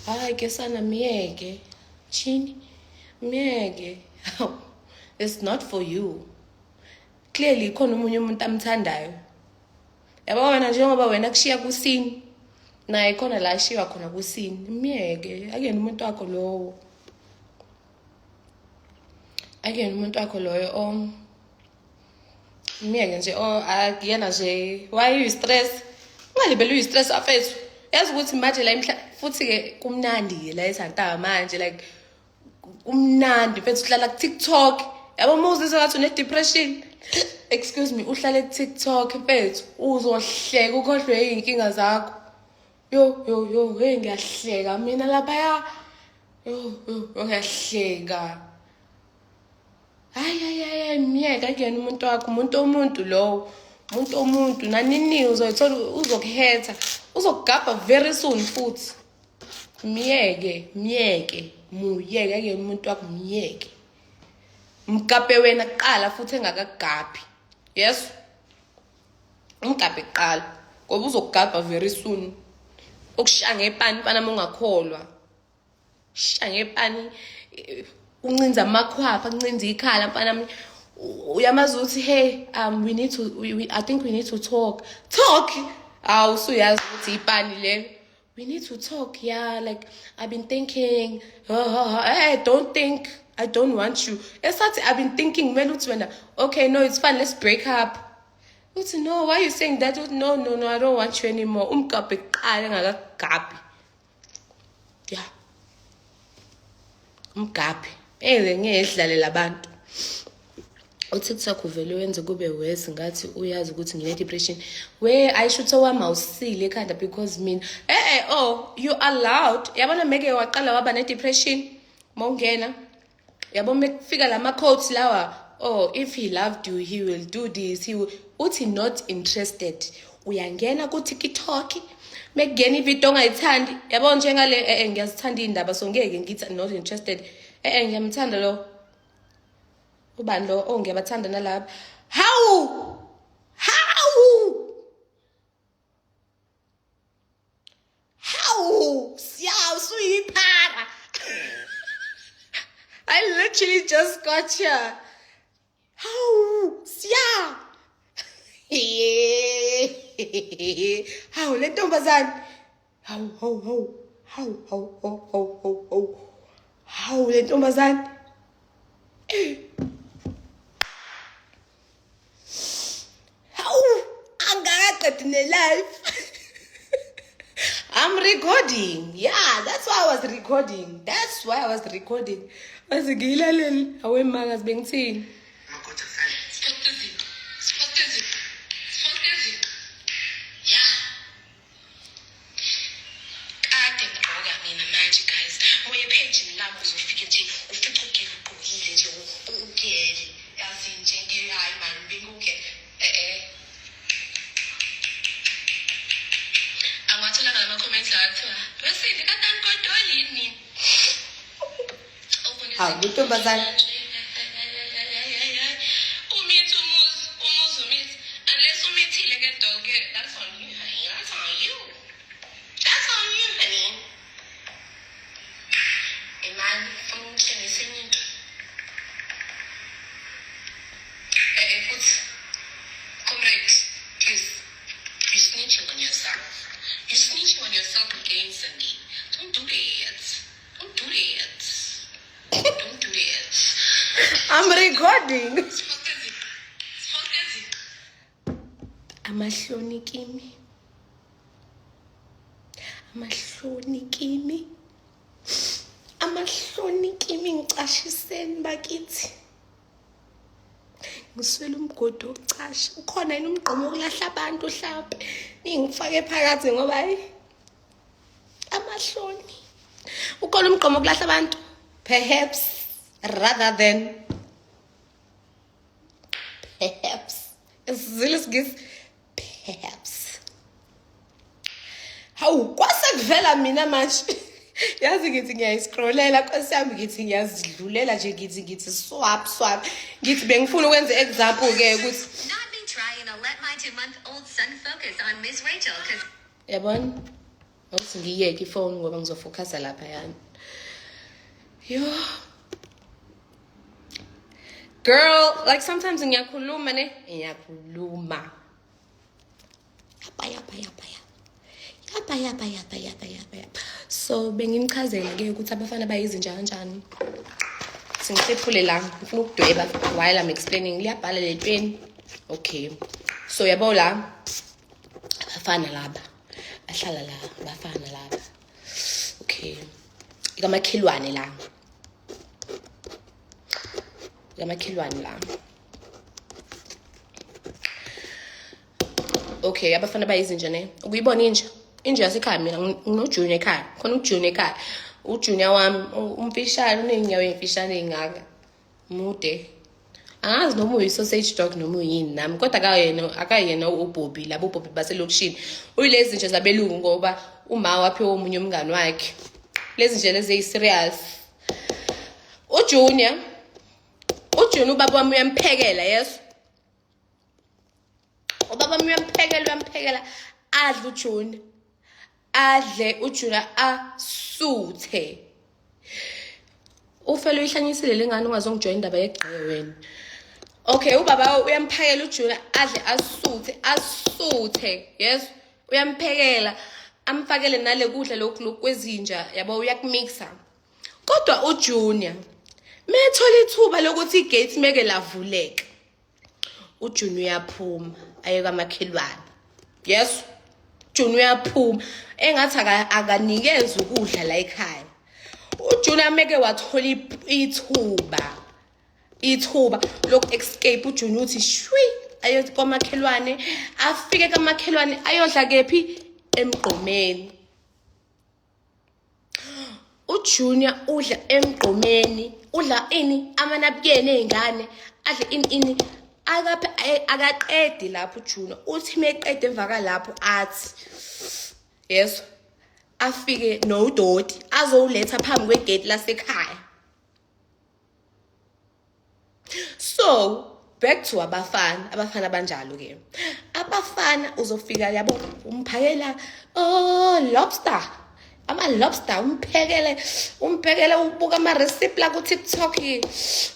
I guess I'm a miege. Chini. Miege. It's not for you. Clearly, khona umunye umuntu amthandayo. Yabona njengoba wena kushiya kusini. Naye khona la shiya khona kusini. Miege. Akuyena umuntu wakho lowo. Akuyena umuntu wakho loyo. Miege nje akuyena nje. Why you stress? Ungalibeli uyi-stress afethu. Yazi ukuthi manje la futhi ke kumnandi la eSantaba manje like kumnandi mfethu uhlala ku TikTok. Yabo Moses ngathi une depression. Excuse me, uhlala ku TikTok mfethu uzohleka ukhohlwe inkinga zakho. Yo, hey ngiyahleka mina lapha ya. Yo, ngiyahleka. Hayi miyeka kuyena umuntu wakho, umuntu lowo. Umuntu nanini uzoyithola uzokhetha uzokugabha very soon futhi miyeke muyeke akuyena umuntu wakho miyeke mgabhe wena kuqala futhi engakagabhi yes umgabhe kuqala ngoba uzokugabha very soon ukushaya ngepani pana ungakholwa shaya ngepani uncinza amakhwapha uncinza ikhala pana uyamazi ukuthi hey I think we need to talk usuyazi ukuthi ipani le we need to talk yeah like I've been thinking hey don't think I don't want you esathi I've been thinking kumele uthi wena okay no it's fine let's break up uthi no why are you saying that no I don't want you anymore umgabhe kuqala engakagabhi yeah umgabhe ngedlale labantu uTikTok uvele wenze kube worse ngathi uyazi ukuthi ngine depression where I should tell wama usile ekhanda because mina you allowed yabona meke waqala waba ne depression mawungena yabo mekufika lama quotes lawa if he loved you he will do this he will uthi not interested uyangena ku TikTok mekugena ivideo ongayithandi yabo njengale ngiyazithanda indaba so ngeke ngithi not interested ngiyamthanda lo ubani lo ngiyabathanda nalapha how suyipara I literally just got here how siya how le ntombazane how le ntombazane in a life. I'm recording. Yeah, that's why I was recording. Masigilaleli awemagas bengithini. Hawu intombazane. I'm recording. Amahloni kimi. Amahloni kimi ngicashiseni bakithi. Ngiswele umgodi wokucasha. Ukhona yini umgqomo wokulahla abantu mhlawumbe? Ngingifake phakathi ngoba amahloni. Ukhona umgqomo wokulahla abantu? Perhaps rather than perhaps. Perhaps. Hawu kwasekuvela mina manje. Yazi ngithi ngiyayiscrollela kwesami ngithi ngiyazidlulela nje ngithi swap. Ngithi bengifuna ukwenza example ke ukuthi not me trying to let my 2-month-old son focus on Miss Rachel cuz yabona awuthi ngiyeke ifone ngoba ngizofocusa lapha yani. Yo. Girl, like sometimes ngiyakhuluma. Yapa. So bengimchazela ke ukuthi abafana bayizinja kanjani. Singisephule la, ngifuna ukudweba while I'm explaining. Liyabhala letweni. Okay. So yabo la abafana laba. Ahlala la abafana laba. Okay. Ikamakhelwane la. Okay, abafana bayizinja ne. Ukuyibona inja yasekhaya mina nginoJunior ekhaya. Khona uJunior ekhaya. uJunior wami umfishane unenyawo ezimfishane ezingaka. Mude. Angazi noma uyi-sausage dog noma uyini nami. Kodwa akayena uBobby labo uBobby baselokishini. Uyilezi nje zabelungu ngoba uma waphe omunye umngane wakhe. Lezi nje lezi eyi-serious. uJunior ubaba wami uyamphekela yeso. Ubaba wami uyamphekela adle uJunior asuthe. Ufelo uyihlanyisile lengane ungazongijoyina indaba yegqeke wena. Okay, ubaba uyamphekela uJunior adle asuthe. Yes, uyamphekela amfakele nale kudla lokhu kwezinja yabo uyakumixa. Kodwa uJunior methola ithuba lokuthi igate meke lavuleka. uJunior uyaphuma aye kamakhelwane. Yes, uJunior uyaphuma engathi akanikeza ukudla la ekhaya. uJunior meke wathola ithuba loku escape. uJunior uthi shwi ayo kwamakhelwane, afike kamakhelwane ayodla kephi emgqomeni. uJunior udla emgqomeni, udla amanapukeni ezingane, adle ini akaqedi lapho uJunior. Uthi meqede emva kalapho athi yes afike nodoti azowuletha phambi kwegate lasekhaya. So back to abafana banjalo ke. Abafana uzofika yabo umphakela lobster. Ama-lobster umphekele ubuka ama-recipe la ku-TikTok.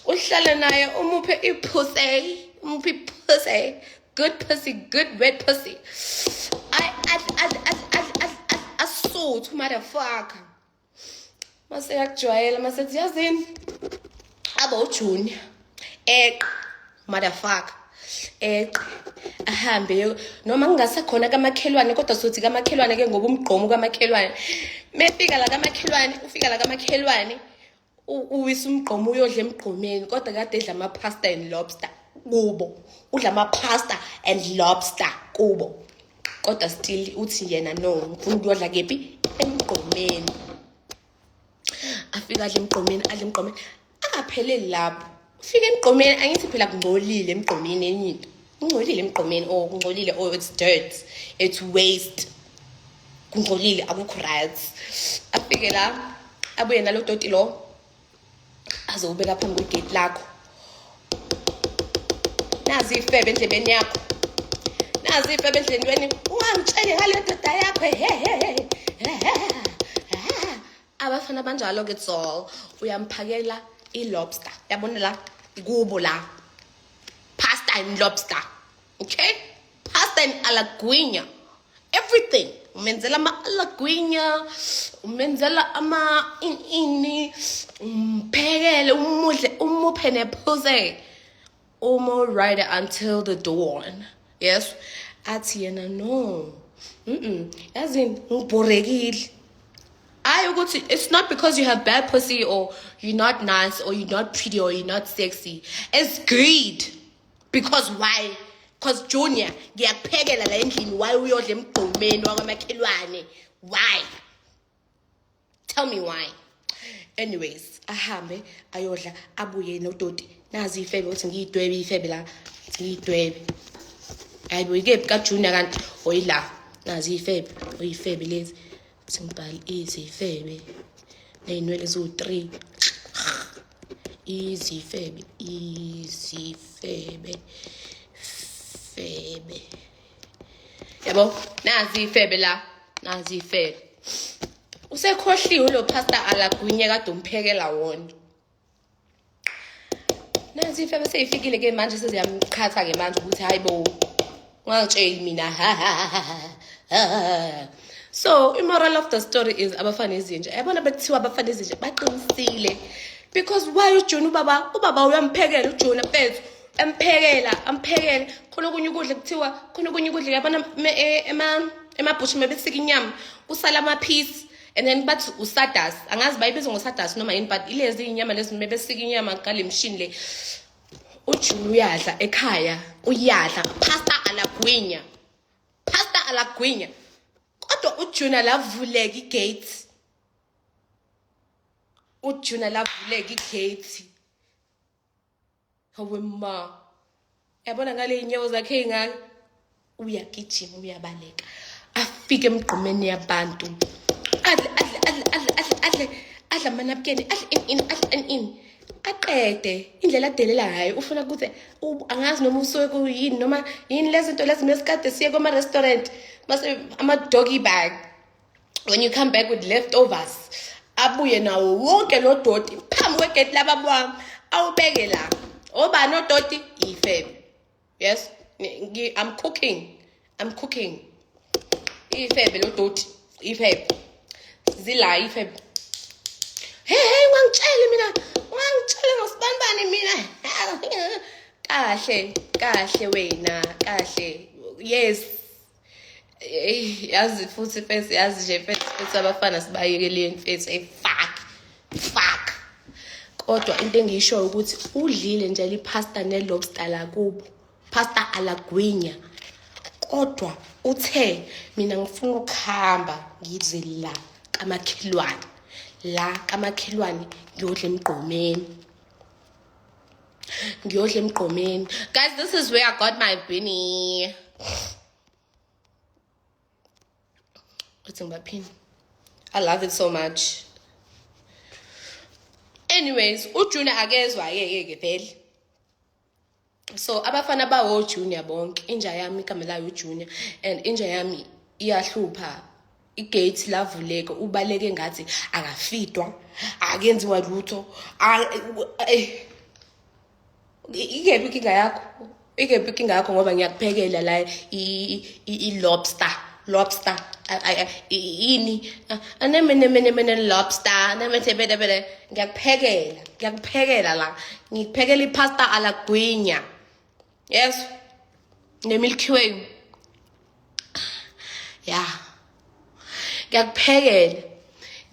Uhlale naye umuphe ipussy. Good pussy, good wet pussy. Asuthe motherfucker. Mase yakujwayela masethi yazini. Abo uJunior. Motherfucker. Ahambe noma kungasekhona kamakhelwane kodwa sothi kamakhelwane ke ngoba umgqomo kamakhelwane. Mefika la kamakhelwane uwisa umgqomo uyodla emgqomeni kodwa kade edla ama-pasta and lobster kubo. Udla ama-pasta and lobster kubo. Kodwa still uthi yena no ngifuna ukuyodla kephi emgqomeni. Afika adle emgqomeni. Akapheleli lapho. Ufika emgqomeni angithi phela kungcolile emgqomeni enyinto. Kungcolile emgqomeni kungcolile it's dirt, it's waste. Kungcolile akukho right. Afike la abuye nalo doti lo azowubeka phambi kwegate lakho. Nazi ifebe endlebeni yakho. Nazi ifebe endlebeni. Ungangitsheli ngale ndoda yakho. Abafana banjalo ke all. Uyamphakela i-lobster. Yabona la ikubo la. Pasta and lobster. Okay? Pasta and alaguinha. Everything. Umenzela alaguinha, umenzela ini, umphekele, umuphe nephuze. Right until the dawn. Yes? Athi yena no. Yazini ngiborekile. It's not because you have bad pussy or you're not nice or you're not pretty or you're not sexy. It's greed. Because why? Because Junior, ngiyakuphekela la endlini, why uyodla emgqomeni wakamakhelwane? Why? Tell me why. Anyways, ahambe ayodla abuye nodoti. Nazi ifebe uthi ngiyidwebe ifebe la. Ngiyidwebe. Ayibo ikephi ka Junior kanti oyila. Nazi ifebe, oyifebe lezi. Singibhali izifebe. Neyinwele zo3. Izifebe, izifebe. Febe. Yabo, nazi ifebe la. Nazi ifebe. Usekhohliwe lo pasta alaguinha kade umphekela wona. Nazi ifebe seyifikile ke manje seziyamqhatha ke manje ukuthi hayibo. Ungangitsheli mina. So, moral of the story is abafana izinja. Yabona bethiwa abafana izinja baqinisile. Because why uJune ubaba uyamphekela uJune mfethu. Amphekela khona okunye ukudla kuthiwa khona okunye ukudla yabona emabhushi mebesika inyama usala ama piece and then bathi usadas angazi bayibiza ngosadas noma yini but ilezi inyama lezi mebesika inyama ngale machine le uJune uyadla ekhaya uyadla pasta alaguinha kodwa uJune lavuleka igate Hawe ma. Yabona ngale inyawo zakhe ingaka uyagijima uyabaleka. Afike emgqomeni yabantu. Adla manapkeni, adla in. Aqede indlela adelela ngayo ufuna ukuthi angazi noma usuke kuyini noma yini lezi zinto lezi mesikade siye kuma restaurant mase ama doggy bag when you come back with leftovers abuye nawo wonke lo doti phambi kwegate lababwami awubeke la oba no doti ifebe. Yes, I'm cooking ifebe lo doti ifebe zila ifebe. Hey ungangitshela ngosibanibani mina. Kahle wena, kahle. Yes. Yazi futhi face yazi nje face abafana sibayekele mfethu fuck. Kodwa into engisho ukuthi udlile nje ipasta nelobster la kubo. Pasta alaguinha. Kodwa uthe mina ngifuna ukuhamba ngize la kamakhelwane. La kamakhelwane ngiyodla emgqomeni. Guys, this is where I got my beanie. What's in my pin? I love it so much. Anyways, uJunior akezwa ke vele. So abafana bawo Junior bonke, inja yami igama layo uJunior and inja yami iyahlupha. Igate lavuleka ubaleke ngathi akafitwa akenziwa lutho ikephi inkinga yakho ngoba ngiyakuphekela la lobster ini anemene lobster nemethebele ngiyakuphekela la ngikuphekela ipasta alaguinha. Yes, ne Milky Way. Yeah,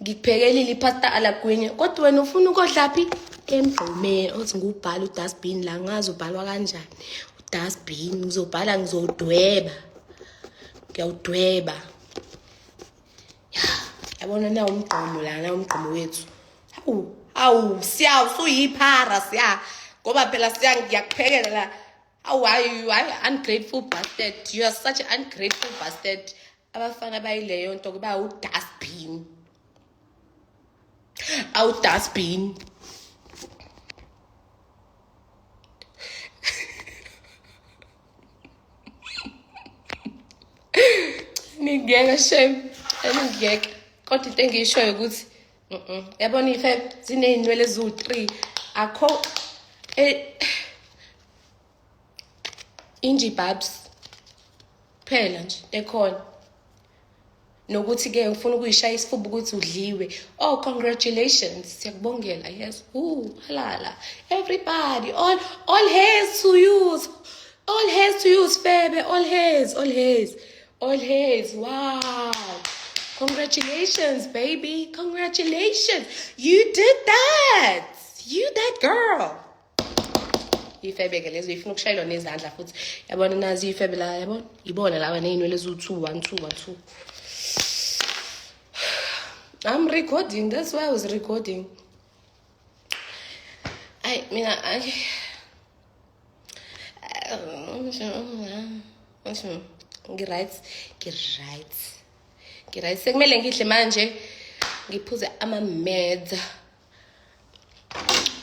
ngikuphekela ipasta alaguinha kodwa wena ufuna ukodlaphi emgqomeni othi ngubhala udustbin la ngazi ubhalwa kanjani udustbin ngizobhala ngizodweba ngiyawudweba. Yabona na umgqomo la na umgqomo wethu suyiphara siya ngoba phela siya ngiyakuphekela la. Why ungrateful bastard? You are such an ungrateful bastard. Abafana bayileyo nto kuba udustbin. ngiyeka shame ngiyeka kodwa into engiyishoyo ukuthi yabona iFab ziney'nwele eziwu-3 akho inji babs phela nje ekhona nokuthi-ke ngifuna ukuyishaya isifuba ukuthi udliwe. Oh, congratulations, siyakubongela. Yes, halala everybody, all hairs to you, all hairs to you, Febe, all hairs. Wow, congratulations, baby, congratulations, you did that, girl. Ifebe-ke lezo ifuna ukushayelwa nezandla futhi yabona nazi ifebe la yabona ibona laba ney'nwele eziwu-2 1 2 1 2. I'm recording, that's why I was recording. Ngiright. Sekumele ngidle manje ngiphuze ama-meds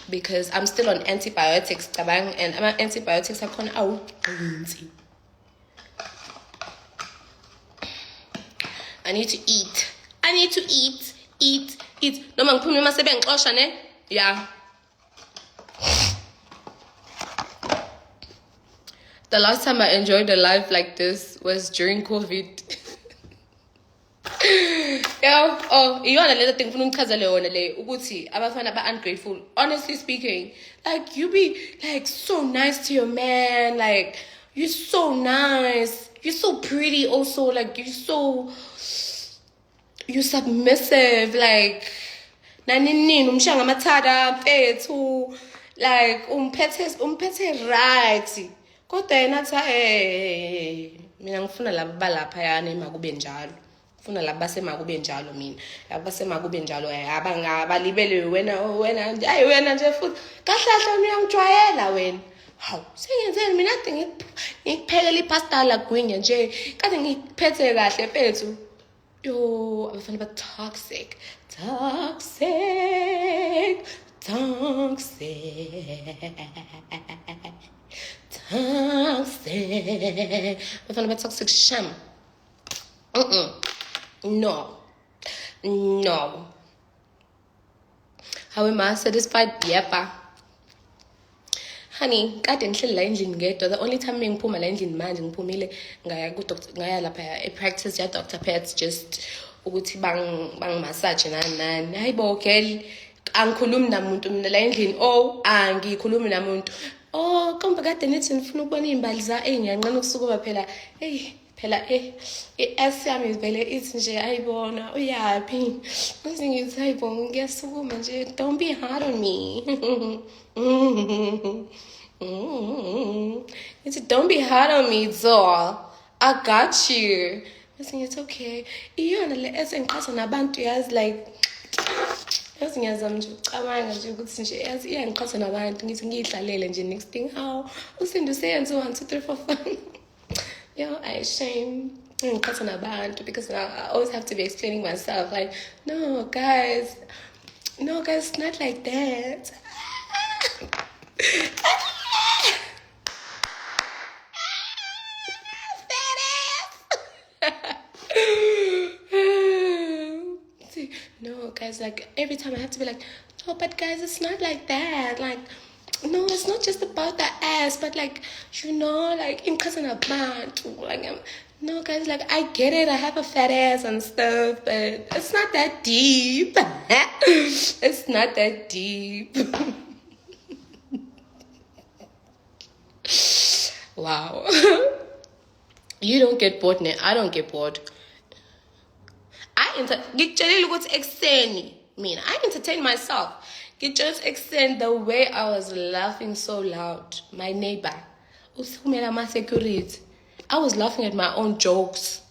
because I'm still on antibiotics, cabang, and antibiotics akhona awugcunsi. I need to eat. Noma ngiphumile mase bengixosha ne? Yeah. The last time I enjoyed a life like this was during COVID. Yeah. Oh, iyona le thing ngifuna ungichazele yona le ukuthi abafana ba-ungrateful. Honestly speaking, like you be like so nice to your man, like you're so nice, you're so pretty also, like you're submissive, like naninini umshanga amathada mfethu, like umphethe right. Kodwa yena athi mina ngifuna laba balapha yana emakube njalo. Ngifuna laba basemakube njalo mina. Laba basemakube njalo abalibele wena nje futhi kahlahla mina ngijwayela wena. Hawu sengenzeni mina ade ngikuphekela ipasta la gwinya nje kade ngiphethe kahle mfethu. Yo, abafana ba toxic. Abafana ba toxic sham. No. How am I satisfied? Yepa. Honey, kade ngihleli la endlini ngedwa. The only time ngiphuma la endlini manje ngiphumile ngaya lapha e-practice ya Dr. Pets just ukuthi bang-massage nani. Hayibo girl, angikhulumi namuntu mina la endlini. Oh, angikhulumi namuntu. Oh, komba kade nithi nifuna ukubona iy'mbali ngiyanqena ukusukuma phela. Phela i-S yami vele ithi nje ayibona uyaphi. Bese ngithi hayibo ngiyasukuma nje. Don't be hard on me. Don't be hard on me, doll. I got you. It's okay. Iyona le esengiqhatha nabantu yazi like yazi ngiyazama nje ucabanga nje ukuthi nje yazi iyangiqhatha nabantu ngithi ngiyidlalele nje next thing uSindi useyenze 1 2 3 4 5. Yo, I shame ngiqhatha nabantu because I always have to be explaining myself like no guys, it's not like that. No, guys, like every time I have to be like, no, but guys, it's not like that. Like, no, it's not just about the ass, but like, like in cousin of man, like, no, guys, like I get it. I have a fat ass and stuff, but it's not that deep. It's not that deep. Wow. You don't get bored, ne? I don't get bored. I entertain myself. You just extend the way I was laughing so loud. My neighbor, my security. I was laughing at my own jokes.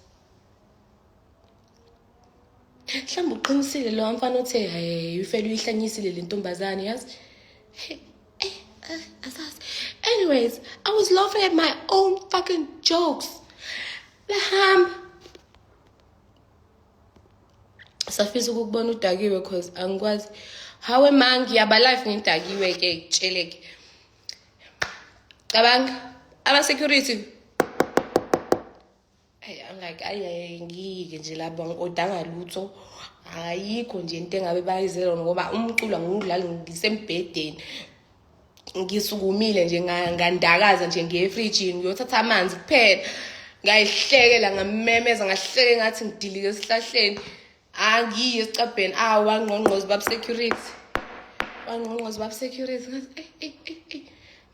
Anyways, I was laughing at my own fucking jokes. Safisa ukubona udakiwe because angikwazi how am I ngiyaba life ngidakiwe ke tsheleke cabanga aba security. Hey, I'm like like ayi ngike nje labo ngiodanga lutho ayikho nje into engabe bayizela ngoba umculo angudlali ngisembhedeni ngisukumile nje ngandakaza nje ngefridge ngiyothatha amanzi kuphela ngayihlekela ngamemeza ngahleke ngathi ngidilike esihlahleni angiye esicabheni wangqongqozi bab security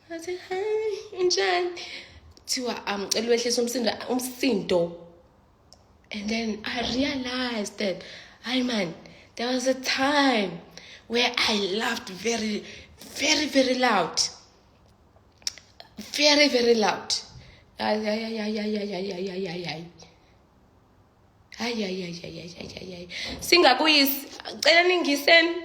ngathi hi njani thiwa amcela wehlisa umsindo. And then I realized that there was a time where I laughed very, very, very loud. Very, very loud. Singakuyisi, cela ningiseni.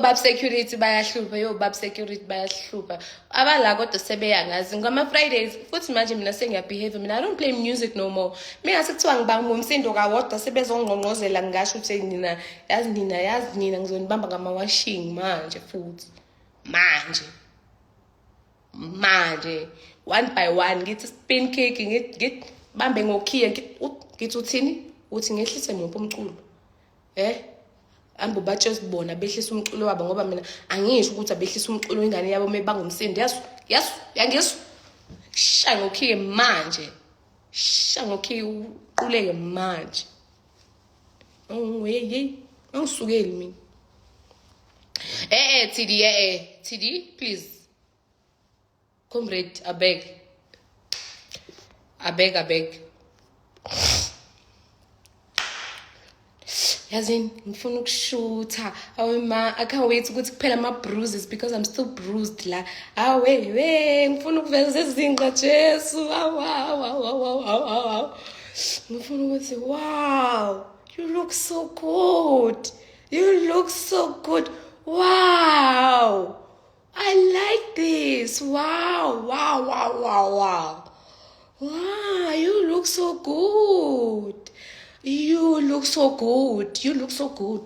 Bab security bayahlupa, bab security bayahlupa. Abala kodwa sebeyangazi ngama Fridays futhi manje mina sengiyabehave mina I don't play music no more. Mina sekuthiwa ngibanga umsindo kawodwa sebezongqongqozela ngisho ukuthi nina yazi nina ngizonibamba ngama washing manje futhi. Manje one by one ngithi spin kick ngithi bambe ngokhiya ngithi uthini uthi ngehlise muphi umculo ambo batshela sibona behlisa umculo wabo ngoba mina angisho ukuthi abehlisa umculo ingane yabo mebanga umsindo yangizwa sha ngokhiye manje uquleke manje angisukeli mina TD please comrade abeg yazini ngifuna ukushutha I can't wait ukuthi kuphela ama bruises because I'm still bruised la ngifuna ukuveza izinqa Jesu ngifuna ukuthi wow you look so good wow I like this wow you look so good. You look so good,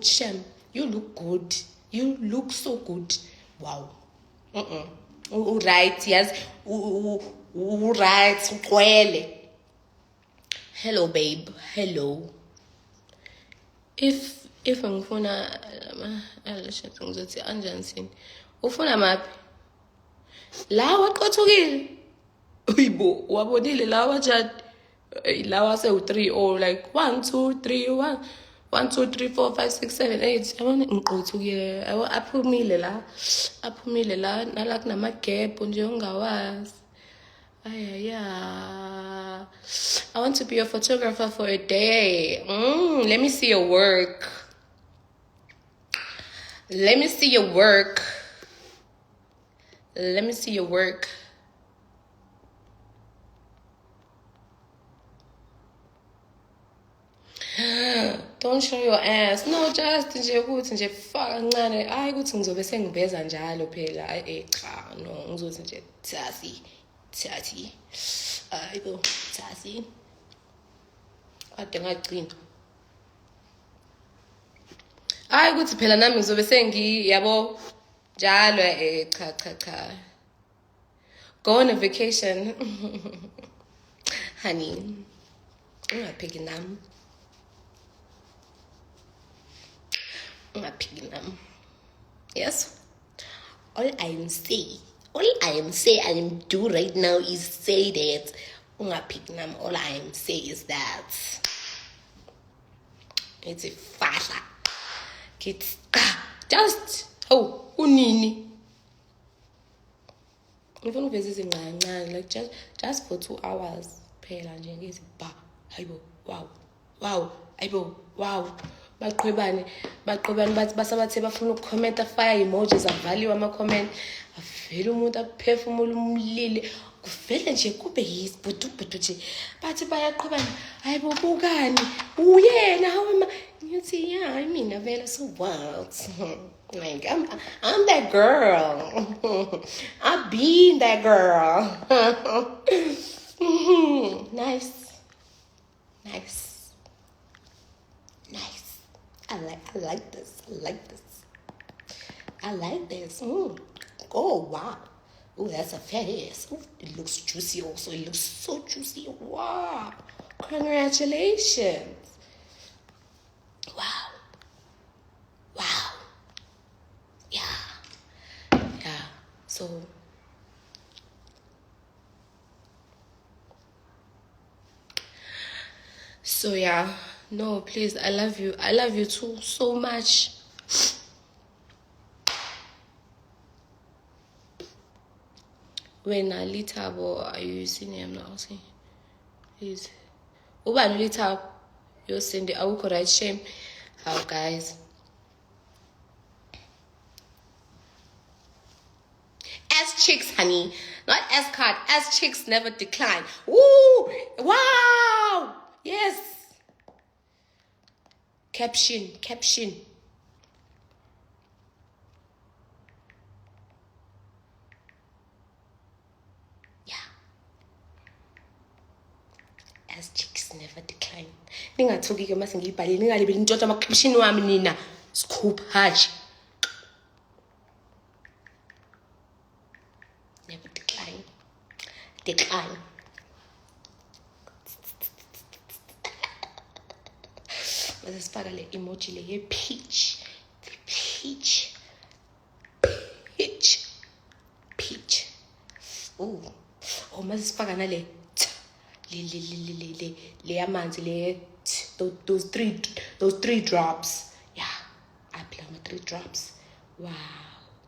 Shem. You look good. You look so good. Wow. Right, yes. Right, kwele. Hello, babe. Hello. If ngifuna ngizothi anjansini. Ufuna maphi? La waqothukile. Uyibo, wabonile la wajadi. Lawa say 3 or like 1 2 3 1 2 3 4 5 6 7 8 yabona ngiqothukile aphumile la nala kunama gap nje ungawazi I want to be a photographer for a day. Let me see your work. Don't show your ass. No, just nje ukuthi nje faka kancane. Hayi ukuthi ngizobe sengiveza njalo phela. Cha, no, ngizothi nje tsazi. Ayibo, tsazi. Ade ngagcina. Hayi ukuthi phela nami ngizobe yabo njalo cha. Go on a vacation. Honey. Ungaphiki nami. Yes. All I am do right now is say that ungapignam. All I am say is that it's a fala. It's just unini. Even if it's like just for 2 hours. Phela nje ngithi ba hayibo wow hayibo wow. Baqhwebane bathi basabathe bafuna ukucomment fire emojis avaliwe ama comment avela umuntu aphefumula umlilo kuvele nje kube yisibhudu nje bathi bayaqhwebana hayibo bukani uyena hawe ngithi I mean vele so what like I'm that girl. I've been that girl. Nice. I like this. Oh wow. Oh, that's a fat ass. Ooh, it looks juicy also. It looks so juicy. Wow. Congratulations. Wow. Wow. Yeah. Yeah. So yeah. No, please. I love you. I love you too so much. When Litabo, are you seeing him now? See, please. Uban Litab, you're sending the Awuko right shame. How guys? As chicks, honey, not as card. As chicks never decline. Woo! Wow! Yes. Caption. As chicks never decline. Ningathuki-ke mase ngiyibhalile ningalibeli ntshontsha ama-caption wami nina. Scoop hatch. Never decline. Mase sifaka le emoji le ye-peach. Peach. Ooh. Oh, mase sifaka nale le yamanzi le those three drops. Yeah, I apply my 3 drops. Wow,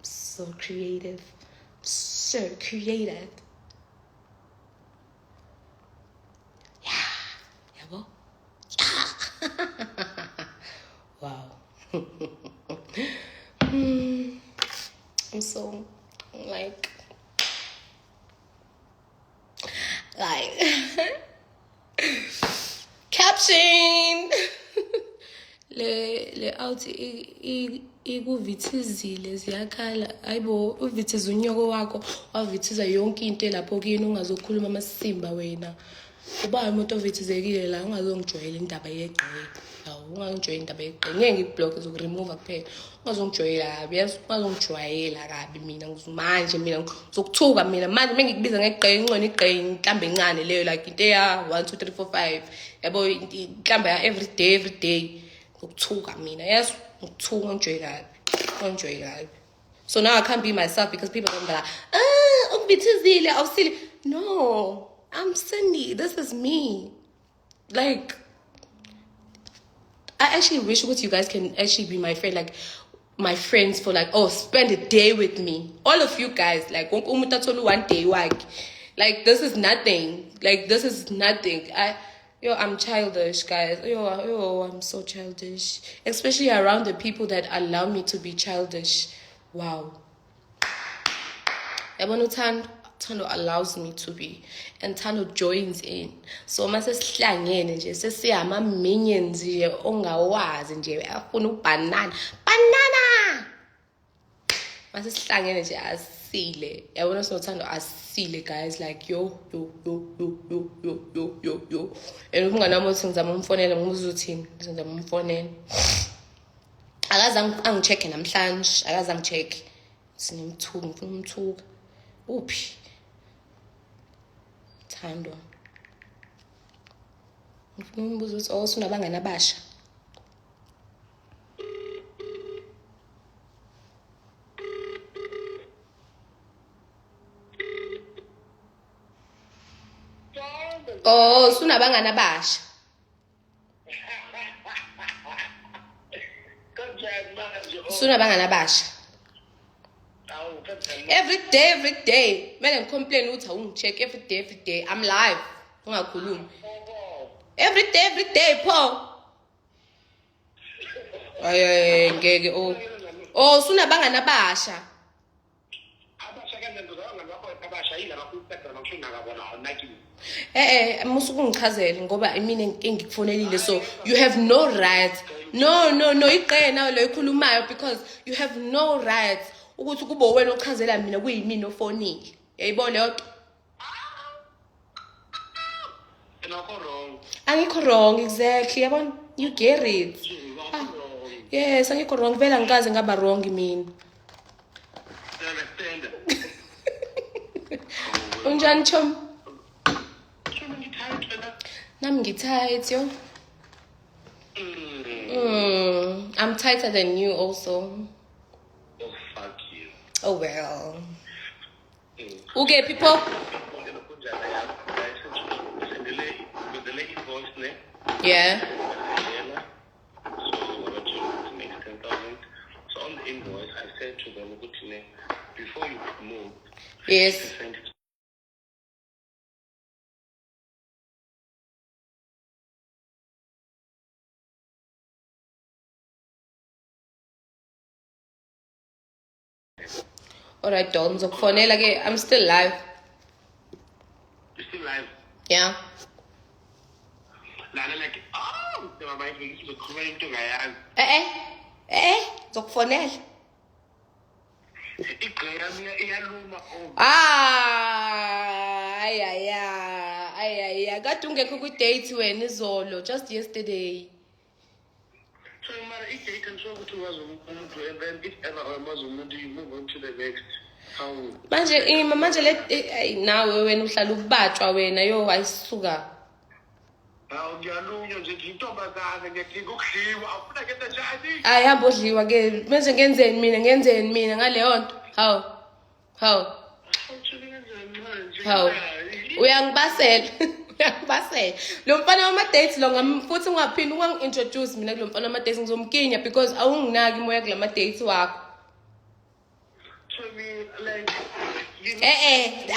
so creative. Yeah, well, wow. I'm so like caption le out ikuvithizile ziyakhala ayibo uvithiza unyoko wakho wavithiza yonke into lapho kini ungazokhuluma amasimba wena uba umuntu ovithizekile la ungazongijwayela indaba yeqhele ungangijwayela indaba yeqhele ngeke ngiblock zokuremove kuphela ungazongijwayela kabi yes ungazongijwayela kabi mina manje mina ngizokuthuka mina manje mengikubiza ngeqhele ingcone iqhele mhlambe encane leyo like into ya 1 2 3 4 5 yabo mhlambe every day ngokuthuka mina yes ngokuthuka ngijwayela kabi so now I can't be myself because people are like ungibithizile awusile no I'm Cindy. This is me. Like, I actually wish what you guys can actually be my friend, like my friends for like, oh, spend a day with me. All of you guys, like, one day, like this is nothing. Like this is nothing. I'm childish, guys. I'm so childish, especially around the people that allow me to be childish. Wow. Tando allows me to be, and Tando joins in. So mase sihlangene nje sesiyama minions nje ongawazi nje afuna ubanana mase sihlangene nje asile yabona sinothando asile guys like yo and umngane wami uthi ngizama umfonela ngibuza uthini ngizama umfonela akaze angicheck namhlanje akaze angicheck sinemthuka ngifuna umthuka uphi Thando ngifuna umbuzo ukuthi awusunabangani abasha sunabangani abasha sunabangani abasha every day mele ngicomplain ukuthi awungicheck every day I'm live ungakhulumi every day pho ngeke sunabangani abasha musukungichazele ngoba mina engikufonelile so you have no right no iqhele nawe lo ikhulumayo because you have no right ukuthi kube wena ochazela mina kuyimina ofonile yayibona leyo angikho wrong exactly yabona you get it yes angikho wrong vela ngikaze ngaba wrong mina Unjani Chom? Chomi ngitight wena. Nami ngitight yo. I'm tighter than you also. Oh fuck you. Oh well. Okay, people. Yeah. So on the invoice, I said to them, before you move, Yes. send it. Alright, Don. So for now, like, I'm still live. You still live? Yeah. Lana like, oh, my mind is coming to my Zokufonela. Ay. Kade ungekho ku-date wena izolo, just yesterday. So, if can show to us, and then if ever you move on to the next. How? Manje nawe wena uhlala ukubajwa wena yo ayisuka. Hayi hamba odliwa ke manje ngenzeni mina ngaleyo nto. Hawu. Uyangibasela. Lo mfana wama-dates lo futhi ungaphindi ungangi-introduce mina kulo mfana wama-dates ngizomkinya because awunginaki imoya kula ma-dates wakho.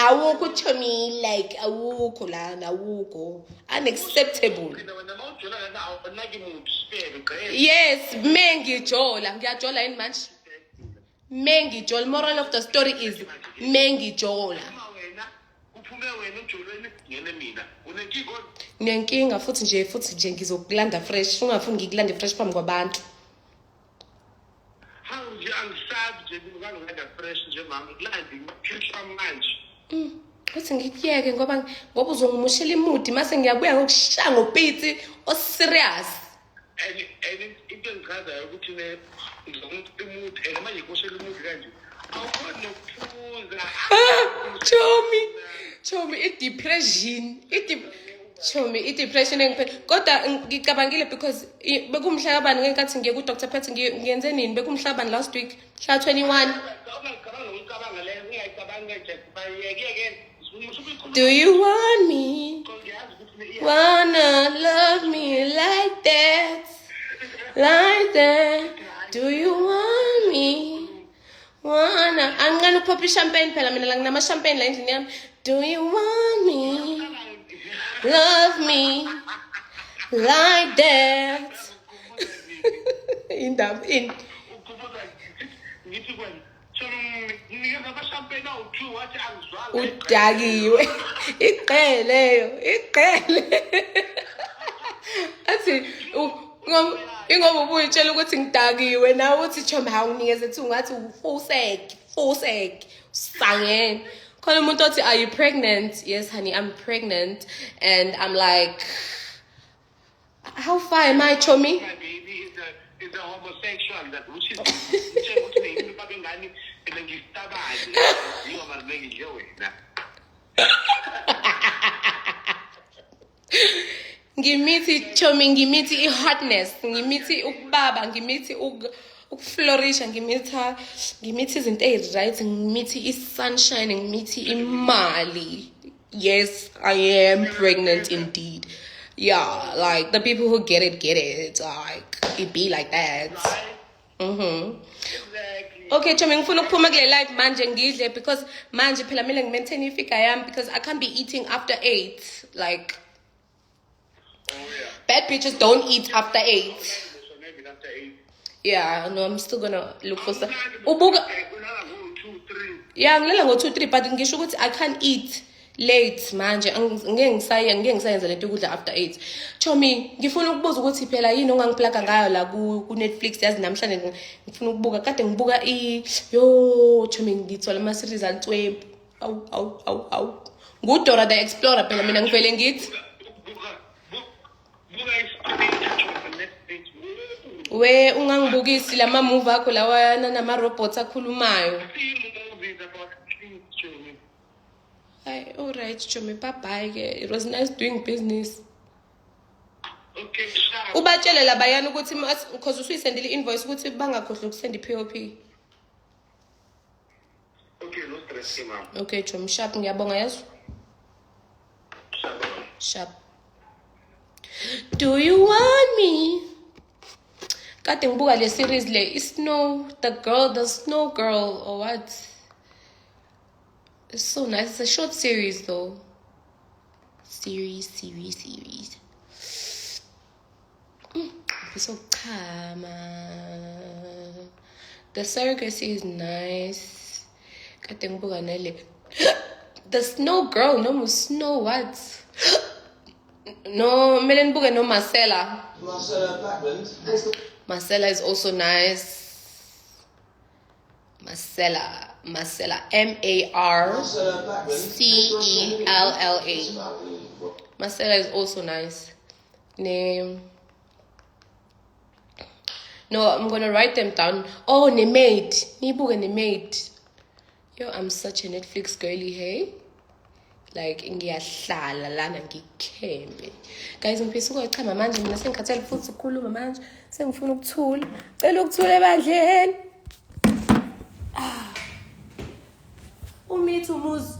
Awukho Chomi, like awukho lana, awukho. Unacceptable. Yes, mengijola, ngiyajola yini manje? Mengijola, moral of the story is mengijola. Nginenkinga futhi nje ngizokulanda fresh, ungafuni ngikulande fresh phambi kwabantu. Kuthi ngikuyeke ngoba uzongimoshela imudi mase ngiyabuya ngokushaya ngopitsi oserious. Into engichazayo ukuthi ngizomupha imudi manje ngimoshela imudi kanje awukhona nokuphuza. Chomi i-depression engiphethe kodwa ngicabangile because bekumhla kabani ngenkathi ngiye ku-Dr. Pet ngiyenze nini bekumhla kabani last week mhla 21. Do you want me? Wanna love me like that? Do you want me? Wanna angana upophi champagne phela mina la nginama champagne la endlini yami. Do you want me? Love me like that. Indaba ini. Udakiwe. Iqheleyo. Athi ingoba ubuyitshela ukuthi ngidakiwe nawe uthi Chomi hawunikeze ethi ungathi ufuseke sangene. Khona umuntu othi are you pregnant? Yes honey, I'm pregnant and I'm like how far am I Chomi? My baby is a homosexual that which is ngimithi Chomi ngimithi i-hotness ngimithi ukubaba ngimithi ukuflorisha ngimithi izinto ezi-right ngimithi i-sunshine ngimithi imali. Yes, I am pregnant indeed. Yeah, like the people who get it like it be like that. Exactly. Okay Chomi ngifuna ukuphuma kule live manje ngidle because manje phela mina ngi-maintain ifigure yami because I can't be eating after 8 like bad bitches don't eat after 8. Yeah, no, I'm still gonna look for some. Ubuka. Yeah, ngilala ngo 2-3 but ngisho ukuthi I can't eat late manje. Ngeke ngisayenza lento ukudla after 8. Chomi, ngifuna ukubuza ukuthi phela yini ongangiplaga ngayo la ku Netflix yazi namhlanje ngifuna ukubuka kade ngibuka Chomi ngithola ama series al12. Awu. NguDora the Explorer phela mina ngivele ngithi. We ungangibukisi lama movie akho lawa nama robots akhulumayo. Alright, Chomi, bye-bye. It was nice doing business. Okay, sharp. Ubatshele labayana ukuthi because usuyisendile invoice ukuthi bangakhohlwa ukusenda i-POP. Okay, no stress, ma'am. Okay, Chomi, sharp ngiyabonga yazi. Sharp, ma'am. Sharp. Do you want me? Kade ngibuka le series le Snow, the Snow Girl or what? It's so nice. It's a short series though. Series. It's so calm. The surrogacy is nice. Kade ngibuka nale. The Snow Girl, no Snow what? No, Melenbuga, no Marcella. Marcella Blackland. Marcella is also nice. Marcella. Marcella. Marcella is also nice. Name. No, I'm gonna write them down. Oh, Nemade. Nibuga Nemade. Yo, I'm such a Netflix girly, hey? Like ngiyahlala lana ngikhembe. Guys, ngifisa ukuchama manje mina sengikhathele futhi ukukhuluma manje. Sengifuna ukuthula. Cela ukuthula ebandleni. Umithi umuzi